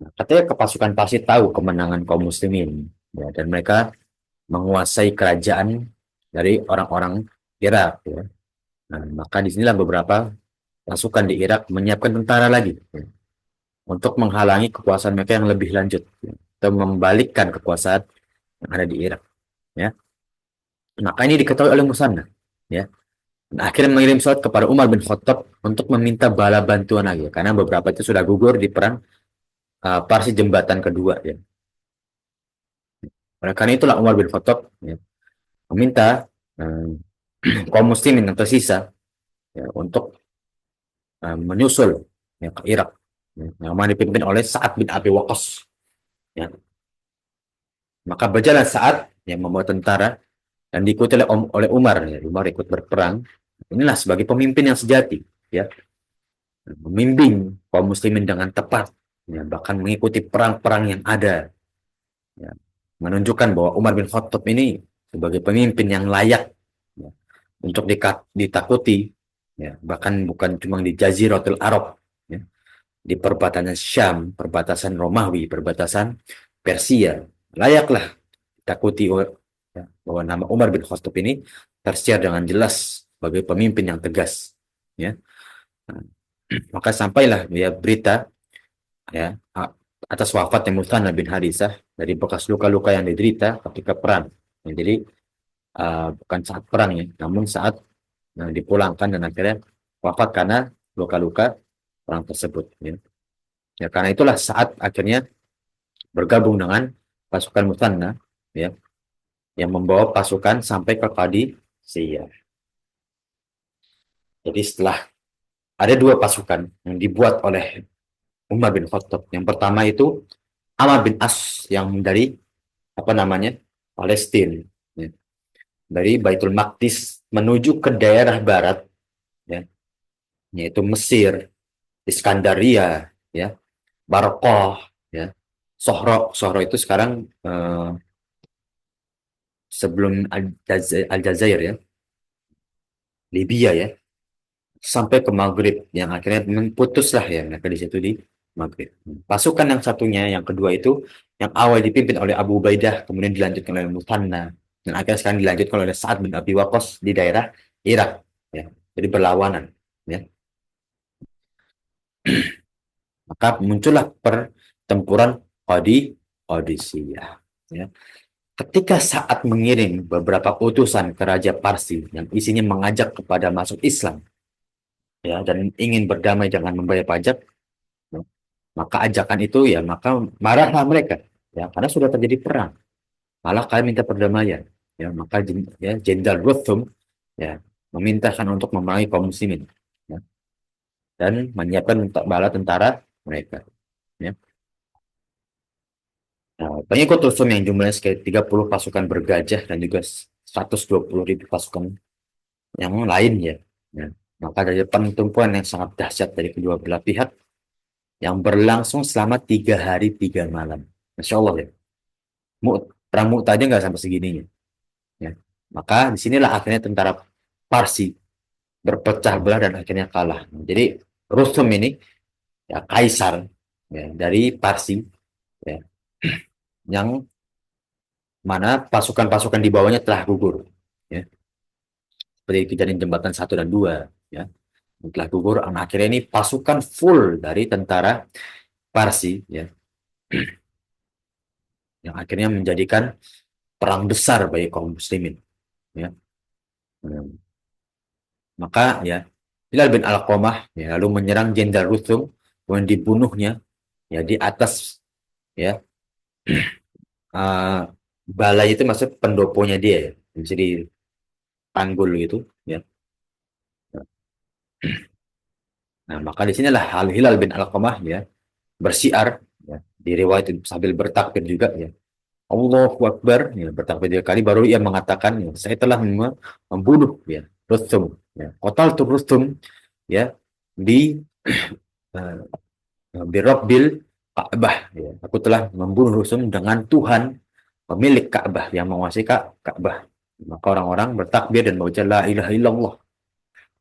Nah, katanya ke pasukan Parsi tahu kemenangan kaum Muslimin, ya, dan mereka menguasai kerajaan dari orang-orang Irak. Ya. Nah, maka disinilah beberapa pasukan di Irak menyiapkan tentara lagi ya, untuk menghalangi kekuasaan mereka yang lebih lanjut ya, atau membalikkan kekuasaan yang ada di Irak. Ya. Maka ini diketahui oleh Musanna. Ya. Nah, akhirnya mengirim surat kepada Umar bin Khattab untuk meminta bala bantuan lagi karena beberapa itu sudah gugur di perang Parsi Jembatan kedua. Ya. Oleh karena itulah Umar bin Khattab ya, meminta uh, kaum muslimin yang tersisa ya, untuk menyusul ya, ke Irak ya, yang mana dipimpin oleh Sa'ad bin Abi Waqqas. Ya. Maka berjalan Sa'ad yang membawa tentara dan diikuti oleh Umar. Ya. Umar ikut berperang. Inilah sebagai pemimpin yang sejati, ya, membimbing kaum muslimin dengan tepat, ya, bahkan mengikuti perang-perang yang ada, ya, menunjukkan bahwa Umar bin Khattab ini sebagai pemimpin yang layak ya, untuk ditakuti, ya, bahkan bukan cuma di Jaziratul Arab, ya, di perbatasan Syam, perbatasan Romawi, perbatasan Persia, layaklah ditakuti ya, bahwa nama Umar bin Khattab ini tersiar dengan jelas sebagai pemimpin yang tegas, ya. Nah, maka sampailah ya berita ya atas wafatnya Muthanna bin Harisah dari bekas luka-luka yang diderita ketika perang. Ya, jadi bukan saat perang ya, namun saat dipulangkan dan akhirnya wafat karena luka-luka perang tersebut. Ya. Ya, karena itulah saat akhirnya bergabung dengan pasukan Muthanna ya, yang membawa pasukan sampai ke Qadisiyah. Jadi setelah ada dua pasukan yang dibuat oleh Umar bin Khattab. Yang pertama itu Amr bin As yang dari apa namanya Palestina, ya, dari Baitul Maqdis menuju ke daerah barat, ya, yaitu Mesir, Iskandaria, ya, Barqah, ya, Sohro. Sohro itu sekarang sebelum Aljazair ya, Libya ya, sampai ke Maghrib yang akhirnya putuslah ya mereka di situ di Maghrib. Pasukan yang satunya, yang kedua itu yang awal dipimpin oleh Abu Ubaidah, kemudian dilanjutkan oleh Muthanna, dan akhirnya sekarang dilanjutkan oleh Sa'ad bin Abi Waqqas di daerah Irak. Ya. Jadi berlawanan. Ya. Maka muncullah pertempuran Qadisiyah. Ya. Ketika saat mengirim beberapa utusan ke Raja Parsi yang isinya mengajak kepada masuk Islam, ya, dan ingin berdamai jangan membayar pajak, ya, maka ajakan itu ya maka marahlah mereka ya karena sudah terjadi perang, malah kalian minta perdamaian, ya maka ya Jenderal Rothum ya memintakan untuk memerangi kaum muslimin ya, dan menyiapkan bala tentara mereka ya. Nah, pengikut Rothum yang jumlahnya sekitar 30 pasukan bergajah dan juga 120.000 pasukan yang lain ya, ya. Maka dari pertempuran yang sangat dahsyat dari kedua belah pihak yang berlangsung selama 3 hari 3 malam. Masya Allah ya. Perang Mu'tah aja nggak sampai segininya. Ya. Maka disinilah akhirnya tentara Parsi berpecah belah dan akhirnya kalah. Jadi Rustum ini ya kaisar ya, dari Parsi ya, yang mana pasukan-pasukan di bawahnya telah gugur, ya. Seperti kejadian jembatan 1 dan 2, ya, telah gugur. Nah, akhirnya ini pasukan full dari tentara Parsi, ya, yang akhirnya menjadikan perang besar bagi kaum muslimin, ya. Hmm. Maka ya Hilal bin Alqamah ya, lalu menyerang Jenderal Rustum, kemudian dibunuhnya ya di atas, ya, uh, balai itu maksud pendoponya dia, ya, bisa di tanggul gitu, ya. Nah, maka di sinilah Al Hilal bin Alqamah ya bersiar, ya, di riwayat itu sambil bertakbir juga, ya. Allahu Akbar, ya, bertakbir 3 kali baru ia mengatakan, ya, saya telah membunuh, ya, Rustum, ya. Total tuh Rustum, ya, di uh, birabbil Ka'bah, ya. Aku telah membunuh Rustum dengan Tuhan pemilik Ka'bah yang menguasai Ka'bah. Maka orang-orang bertakbir dan mengucap la ilaha illallah,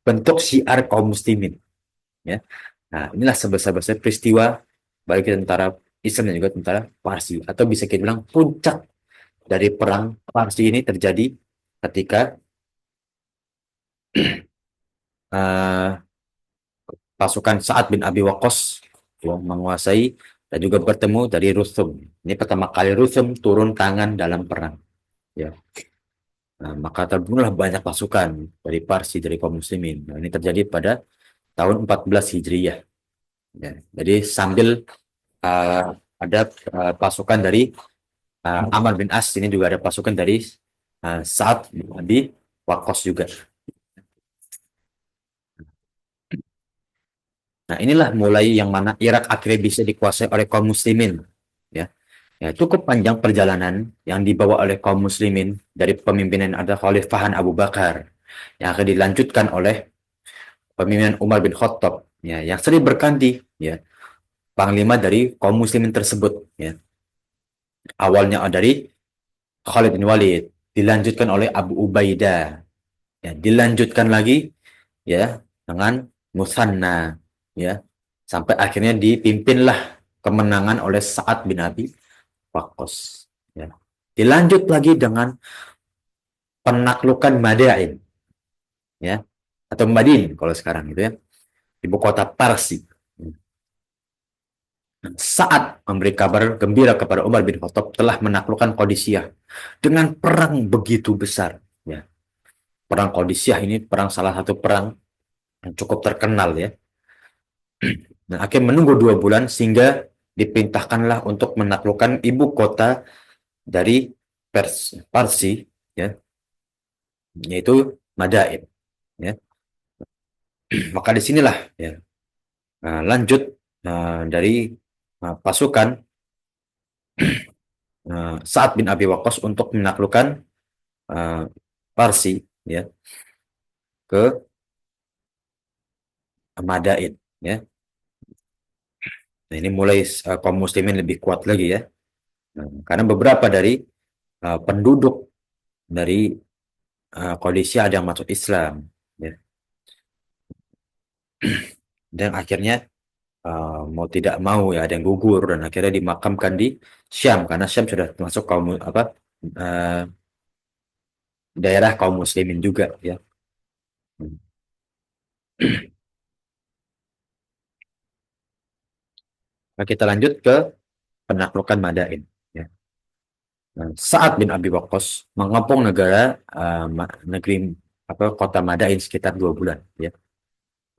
bentuk syiar kaum muslimin, ya. Nah, inilah sebesar-besar peristiwa bagi tentara Islam dan juga tentara Parsi, atau bisa kita bilang puncak dari perang Parsi ini terjadi ketika uh, pasukan Sa'ad bin Abi Waqqas yang menguasai dan juga bertemu dari Rustum. Ini pertama kali Rustum turun tangan dalam perang, ya. Nah, maka terbunuhlah banyak pasukan dari Parsi, dari kaum muslimin. Nah, ini terjadi pada tahun 14 Hijriyah. Ya. Jadi sambil uh, ada pasukan dari Amr bin As, ini juga ada pasukan dari Sa'ad bin Abi Waqqas juga. Nah, inilah mulai yang mana Irak akhirnya bisa dikuasai oleh kaum muslimin, ya. Ya, cukup panjang perjalanan yang dibawa oleh kaum muslimin dari pemimpinan ada Khalifahan Abu Bakar, yang akan dilanjutkan oleh pemimpinan Umar bin Khattab, ya, yang sering berganti, ya, panglima dari kaum muslimin tersebut, ya. Awalnya dari Khalid bin Walid, dilanjutkan oleh Abu Ubaidah, ya, dilanjutkan lagi, ya, dengan Musanna, ya, sampai akhirnya dipimpinlah kemenangan oleh Sa'ad bin Abi Waqqas, ya. Dilanjut lagi dengan penaklukan Madain, ya, atau Madin kalau sekarang itu, ya, ibu kota Parsi. Saat memberi kabar gembira kepada Umar bin Khattab telah menaklukkan Qadisiyah dengan perang begitu besar, ya. Perang Qadisiyah ini salah satu perang yang cukup terkenal, ya. Dan akhirnya menunggu 2 bulan sehingga diperintahkanlah untuk menaklukkan ibu kota dari Parsi, ya, yaitu Madain, ya. Maka disinilah, ya, lanjut dari pasukan Sa'ad bin Abi Waqqas untuk menaklukkan uh, Parsi, ya, ke Madain, ya. Nah, ini mulai kaum muslimin lebih kuat lagi, ya. Nah, karena beberapa dari penduduk dari kondisi ada yang masuk Islam, ya. Dan akhirnya mau tidak mau ya ada yang gugur dan akhirnya dimakamkan di Syam karena Syam sudah masuk kaum apa uh, daerah kaum muslimin juga, ya. Nah, kita lanjut ke penaklukan Madain, ya. Nah, Sa'ad bin Abi Waqqas mengepung negeri apa kota Madain sekitar 2 bulan, ya.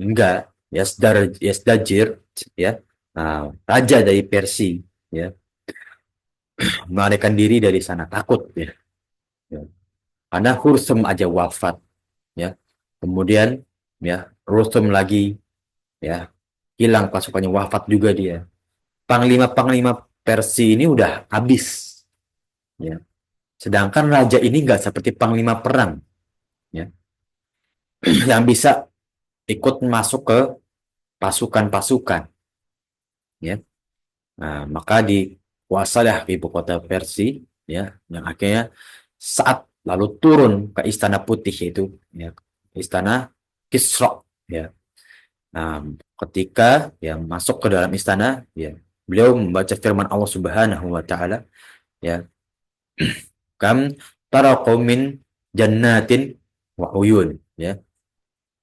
Hingga Yazdajir, ya, raja dari Persia, ya, melarikan diri dari sana takut, ya. Ya. Karena Hursum aja wafat, ya. Kemudian, ya, Rustum lagi, ya, hilang pasukannya, wafat juga dia. Panglima-panglima Persia ini udah habis, ya. Sedangkan raja ini nggak seperti panglima perang, ya, yang bisa ikut masuk ke pasukan-pasukan, ya. Nah, maka dikuasalah ibu kota Persia, ya, yang akhirnya saat lalu turun ke Istana Putih, yaitu, ya, Istana Kisra, ya. Nah, ketika yang masuk ke dalam istana, ya, beliau membaca firman Allah Subhanahu wa taala, ya. Kam taraku min jannatin wa uyun, ya,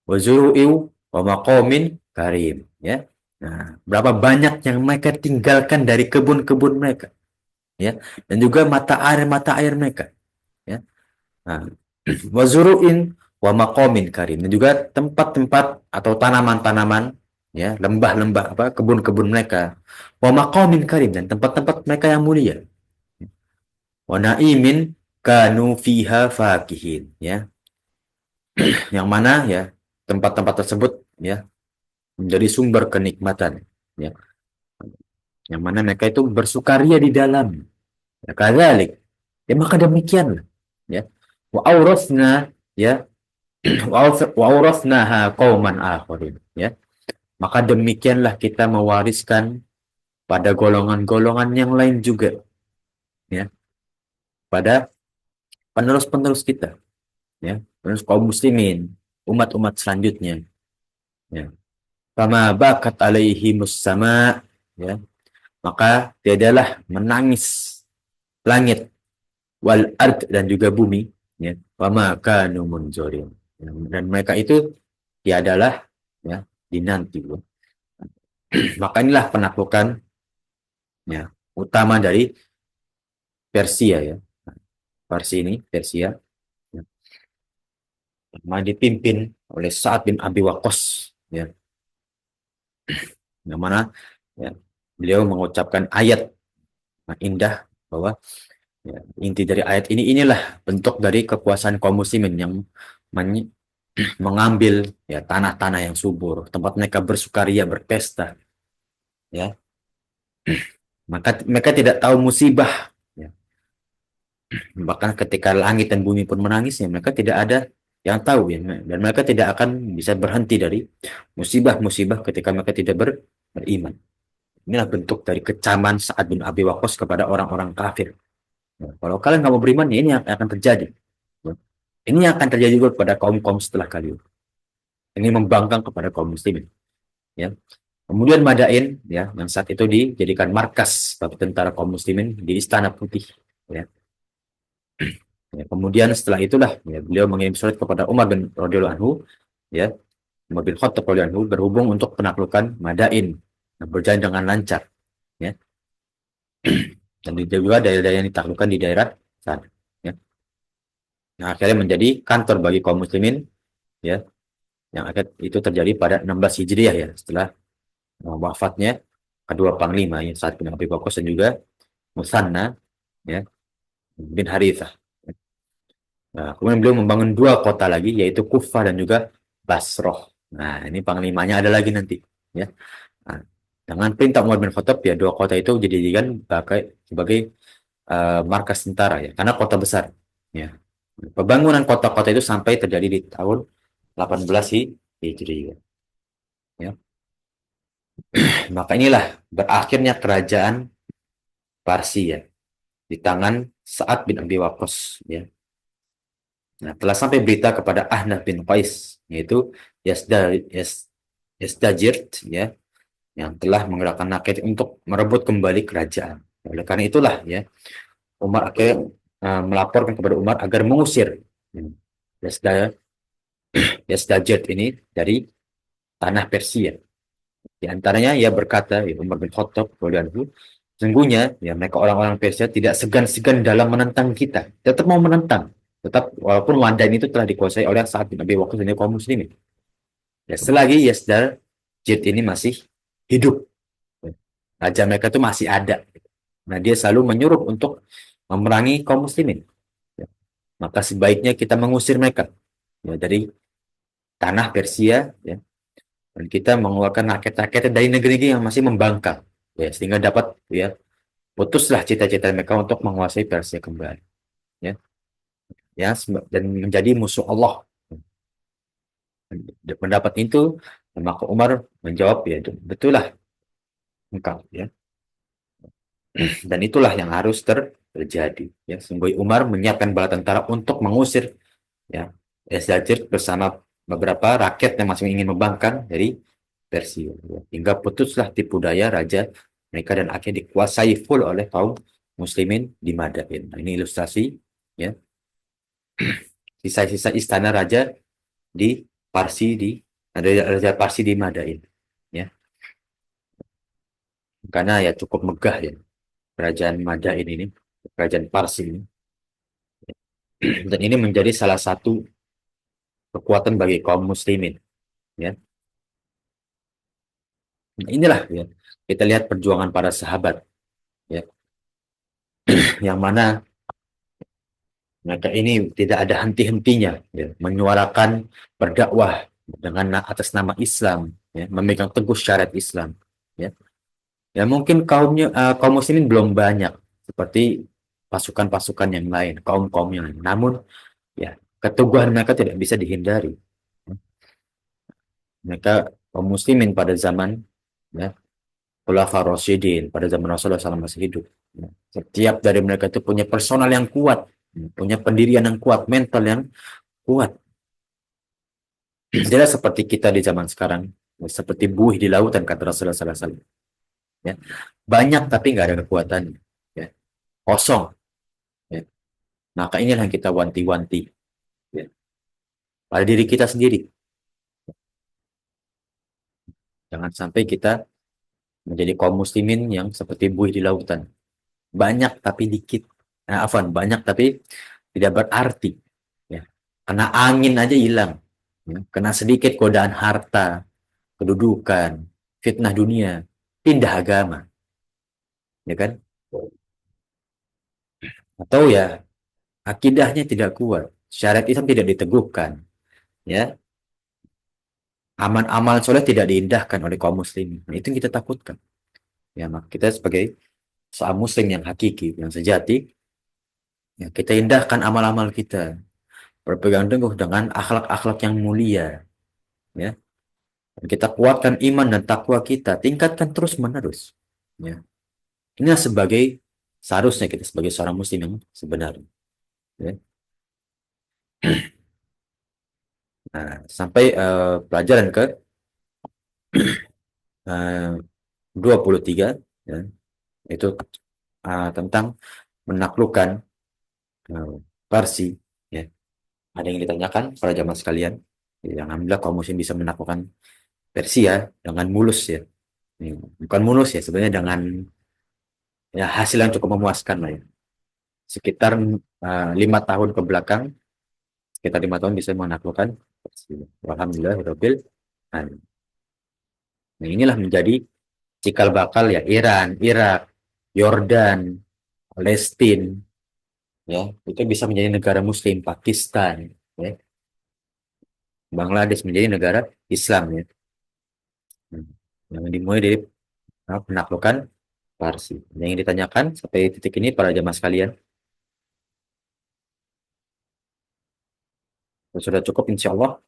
wa zuru'in wa maqamin karim, ya. Nah, berapa banyak yang mereka tinggalkan dari kebun-kebun mereka, ya, dan juga mata air mereka, ya. Nah, wa zuru'in wa maqamin karim, dan juga tempat-tempat atau tanaman-tanaman, ya, lembah-lembah apa kebun-kebun mereka, wa maqamin karim, dan tempat-tempat mereka yang mulia, wa na'imin kanu fiha fakihin, ya, yang mana ya tempat-tempat tersebut ya menjadi sumber kenikmatan, ya, yang mana mereka itu bersukaria di dalam, ya, kadzalik, ya, maka demikianlah, ya, wa aurasna, ya, wa aurasnaha qauman akharin, ya, maka demikianlah kita mewariskan pada golongan-golongan yang lain juga, ya, pada penerus-penerus kita, ya, penerus kaum muslimin, umat-umat selanjutnya, ya. Fama bakat alaihimus sama, ya, maka tiadalah menangis langit wal ard, dan juga bumi, ya, fama kanu munzorin, ya, dan mereka itu tiadalah, ya, dinanti, ya. Maka inilah penaklukan, ya, utama dari Persia, ya. Persia ini, Persia, ya, yang dipimpin oleh Sa'ad bin Abi Waqqas, ya, yang mana, ya, beliau mengucapkan ayat yang indah bahwa, ya, inti dari ayat ini, inilah bentuk dari kekuasaan kaum muslimin yang mengambil, ya, tanah-tanah yang subur, tempat mereka bersukaria, berpesta, ya. Maka mereka tidak tahu musibah, ya. Bahkan ketika langit dan bumi pun menangis, ya, mereka tidak ada yang tahu, ya, dan mereka tidak akan bisa berhenti dari musibah-musibah ketika mereka tidak beriman. Inilah bentuk dari kecaman Sa'ad bin Abi Waqqas kepada orang-orang kafir. Ya, kalau kalian nggak mau beriman, ya, ini yang akan terjadi. Ya. Ini yang akan terjadi juga kepada kaum-kaum setelah kalian. Ini membangkang kepada kaum muslimin. Ya. Kemudian Madain, ya, yang saat itu dijadikan markas bagi tentara kaum muslimin di Istana Putih. Ya. Ya, kemudian setelah itulah, ya, beliau mengirim surat kepada Umar bin radhiyallahu anhu, ya, Umar bin Khattab radhiyallahu anhu, berhubung untuk penaklukan Madain yang berjalan dengan lancar. Ya. Dan juga daerah-daerah yang ditaklukkan di daerah sana. Ya. Nah, akhirnya menjadi kantor bagi kaum muslimin, ya, yang akhir itu terjadi pada 16 Hijriah, ya, setelah wafatnya kedua panglima, ya, Sa'ad bin Abi Waqqas dan juga Musanna, ya, bin Harithah. Nah, kemudian beliau membangun dua kota lagi, yaitu Kufah dan juga Basroh. Nah, ini panglimanya ada lagi nanti, ya. Nah, dengan perintah Umar bin Khattab, ya, dua kota itu dijadikan sebagai markas tentara, ya, karena kota besar, ya. Pembangunan kota-kota itu sampai terjadi di tahun 18 Hijriah, ya. Maka inilah berakhirnya kerajaan Parsi, ya, di tangan Sa'ad bin Abi Waqqas, ya. Nah, telah sampai berita kepada Ahnaf bin Qais, yaitu Yazdajird, ya, yang telah menggerakkan rakyat untuk merebut kembali kerajaan. Oleh karena itulah, ya, Umar akhirnya melaporkan kepada Umar agar mengusir, ya, Yazdajird ini dari tanah Persia. Di antaranya ia berkata, ya, Umar bin Khattab radhiyallahu, sesungguhnya, ya, mereka orang-orang Persia tidak segan-segan dalam menentang kita, tetap mau menentang, tetap walaupun Madain itu telah dikuasai oleh Sa'ad bin Abi Waqqas dan kaum muslimin. Ya, selagi Yazdajird ini masih hidup, raja mereka itu masih ada. Nah, dia selalu menyuruh untuk memerangi kaum muslimin. Ya, maka sebaiknya kita mengusir mereka, ya, dari tanah Persia, ya, dan kita mengeluarkan rakyat-rakyat dari negeri-negeri yang masih membangkang, ya, sehingga dapat, ya, putuslah cita-cita mereka untuk menguasai Persia kembali, ya, ya, dan menjadi musuh Allah. Pendapat itu, maka Umar menjawab, ya, betul lah engkau, ya, dan itulah yang harus terjadi, ya. Sungguh Umar menyiapkan bala tentara untuk mengusir, ya, Yazdajir bersama beberapa rakyat yang masih ingin membangkang dari Persia, ya. Hingga putuslah tipu daya raja mereka dan akhirnya dikuasai full oleh kaum muslimin di Madain. Nah, ini ilustrasi ya, sisa-sisa istana raja di Parsi di Raja Parsi di Madain ya. Karena ya cukup megah ya kerajaan Madain ini, kerajaan Parsi ini. Dan ini menjadi salah satu kekuatan bagi kaum muslimin ya. Nah, inilah ya, kita lihat perjuangan para sahabat ya, yang mana mereka ini tidak ada henti-hentinya ya, menyuarakan, berdakwah dengan atas nama Islam ya, memegang teguh syariat Islam ya. Ya mungkin kaum muslimin belum banyak seperti pasukan-pasukan yang lain, kaum-kaum yang lain. Namun ya keteguhan mereka tidak bisa dihindari. Mereka kaum muslimin pada zaman ya Khulafaur Rasyidin, pada zaman Rasulullah SAW masih hidup. Ya. Setiap dari mereka itu punya personal yang kuat, punya pendirian yang kuat, mental yang kuat. Tidak seperti kita di zaman sekarang, ya, seperti buih di lautan kata Rasulullah SAW. Ya. Banyak tapi nggak ada kekuatan, ya. Kosong. Ya. Maka inilah yang kita wanti-wanti ya, pada diri kita sendiri. Jangan sampai kita menjadi kaum muslimin yang seperti buih di lautan. Banyak tapi dikit. Banyak tapi tidak berarti. Ya. Kena angin aja hilang. Ya. Kena sedikit godaan harta, kedudukan, fitnah dunia, pindah agama. Ya kan? Atau ya akidahnya tidak kuat, syariat Islam tidak diteguhkan. Ya, amal soleh tidak diindahkan oleh kaum muslimin. Nah, itu yang kita takutkan. Ya, maka kita sebagai seorang muslim yang hakiki, yang sejati, ya, kita indahkan amal-amal kita, berpegang teguh dengan akhlak-akhlak yang mulia, ya. Dan kita kuatkan iman dan takwa kita, tingkatkan terus menerus. Ya. Inilah sebagai seharusnya kita sebagai seorang muslim yang sebenarnya. Ya. Nah, sampai pelajaran ke 23 ya, itu tentang menaklukkan uh, Parsi ya. Ada yang ditanyakan pada zaman sekalian ya, alhamdulillah kaum muslim bisa menaklukkan Persia dengan mulus ya. Ya, bukan mulus ya sebenarnya, dengan ya hasil yang cukup memuaskan lah ya. Sekitar 5 tahun ke belakang, sekitar 5 tahun bisa menaklukkan Persia. Alhamdulillah alamin. Nah, inilah menjadi cikal bakal ya Iran, Irak, Yordan, Palestina ya, itu bisa menjadi negara muslim, Pakistan ya, Bangladesh menjadi negara Islam ya. Yang dimulai dari penaklukan Parsi. Yang ditanyakan sampai titik ini para jamaah sekalian, sudah cukup insya Allah.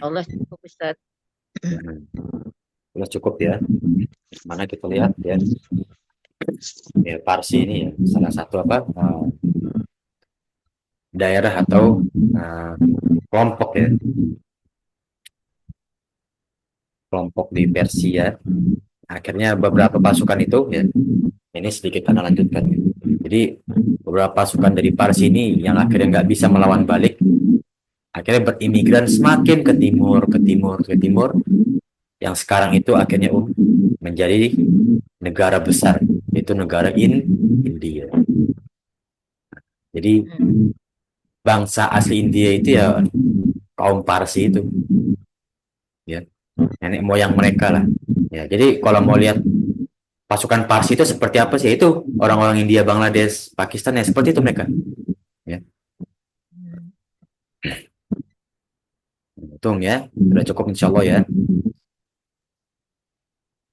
Allah cukup Ustaz. Sudah cukup ya. Mana kita lihat ya, ya Parsi ini ya salah satu daerah atau kelompok ya, kelompok di Persia. Akhirnya beberapa pasukan itu ya, ini sedikit Anda lanjutkan ya. Jadi beberapa pasukan dari Parsi ini yang akhirnya nggak bisa melawan balik, akhirnya berimigran semakin ke timur, ke timur, ke timur, yang sekarang itu akhirnya menjadi negara besar, yaitu negara India. Jadi bangsa asli India itu ya kaum Parsi itu, ya nenek moyang mereka lah. Ya, jadi kalau mau lihat pasukan Parsi itu seperti apa sih? Itu orang-orang India, Bangladesh, Pakistan ya seperti itu mereka. Ya. Hitung ya, sudah cukup insya Allah ya.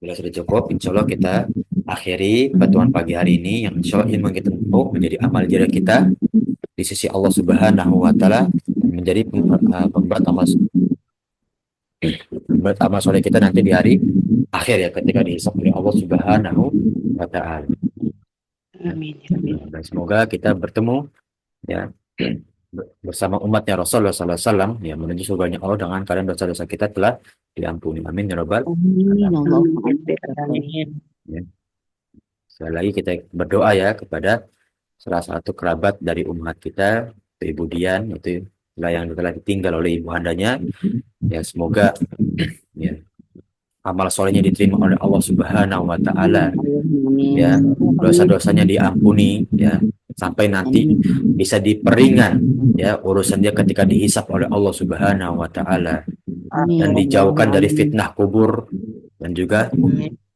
Bila sudah cukup, insya Allah kita akhiri batuan pagi hari ini yang insya Allah ilmu kita tempuh menjadi amal jariah kita di sisi Allah Subhanahu wa Ta'ala, menjadi pemberat amal soleh kita nanti di hari akhir ya, ketika dihisab oleh Allah Subhanahu wa Ta'ala. Amin. Dan semoga kita bertemu ya bersama umatnya Rasulullah SAW ya, menuju surganya Allah dengan keadaan dosa-dosa kita telah diampuni. Amin ya rabbal alamin. Amin. Ya. Sekali lagi kita berdoa ya kepada salah satu kerabat dari umat kita, Ibu Dian, itu yang telah ditinggal oleh ibu handanya. Ya semoga ya amal solehnya diterima oleh Allah Subhanahu wa taala, ya, dosa-dosanya diampuni, ya, sampai nanti bisa diperingan ya urusan dia ketika dihisap oleh Allah Subhanahu wa taala, dan dijauhkan dari fitnah kubur dan juga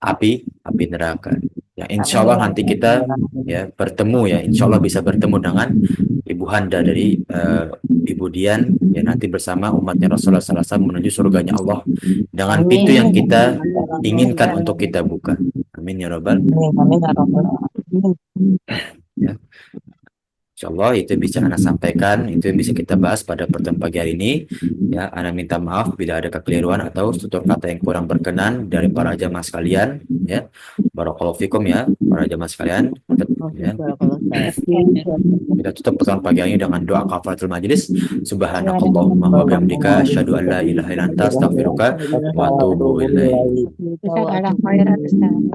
api neraka. Ya, insya Allah nanti kita ya bertemu, ya, insya Allah bisa bertemu dengan ibu handa dari Ibu Dian, ya, nanti bersama umatnya Rasulullah SAW menuju surganya Allah dengan pintu yang kita inginkan untuk kita buka. Amin ya robbal. Ya. Insya Allah itu bisa Anda sampaikan, itu yang bisa kita bahas pada pertemuan pagi hari ini. Ya, Anda minta maaf bila ada kekeliruan atau tutur kata yang kurang berkenan dari para jamaah sekalian. Ya, barakallahu fikum ya, para jamaah sekalian. Ya. Kita tutup pertemuan pagi hari ini dengan doa kafaratul majelis. Subhanakallahumma wa bihamdika, asyhadu an la ilaha illa anta, astaghfiruka wa atubu ilaik. Ustaz, ala khairat, Ustaz.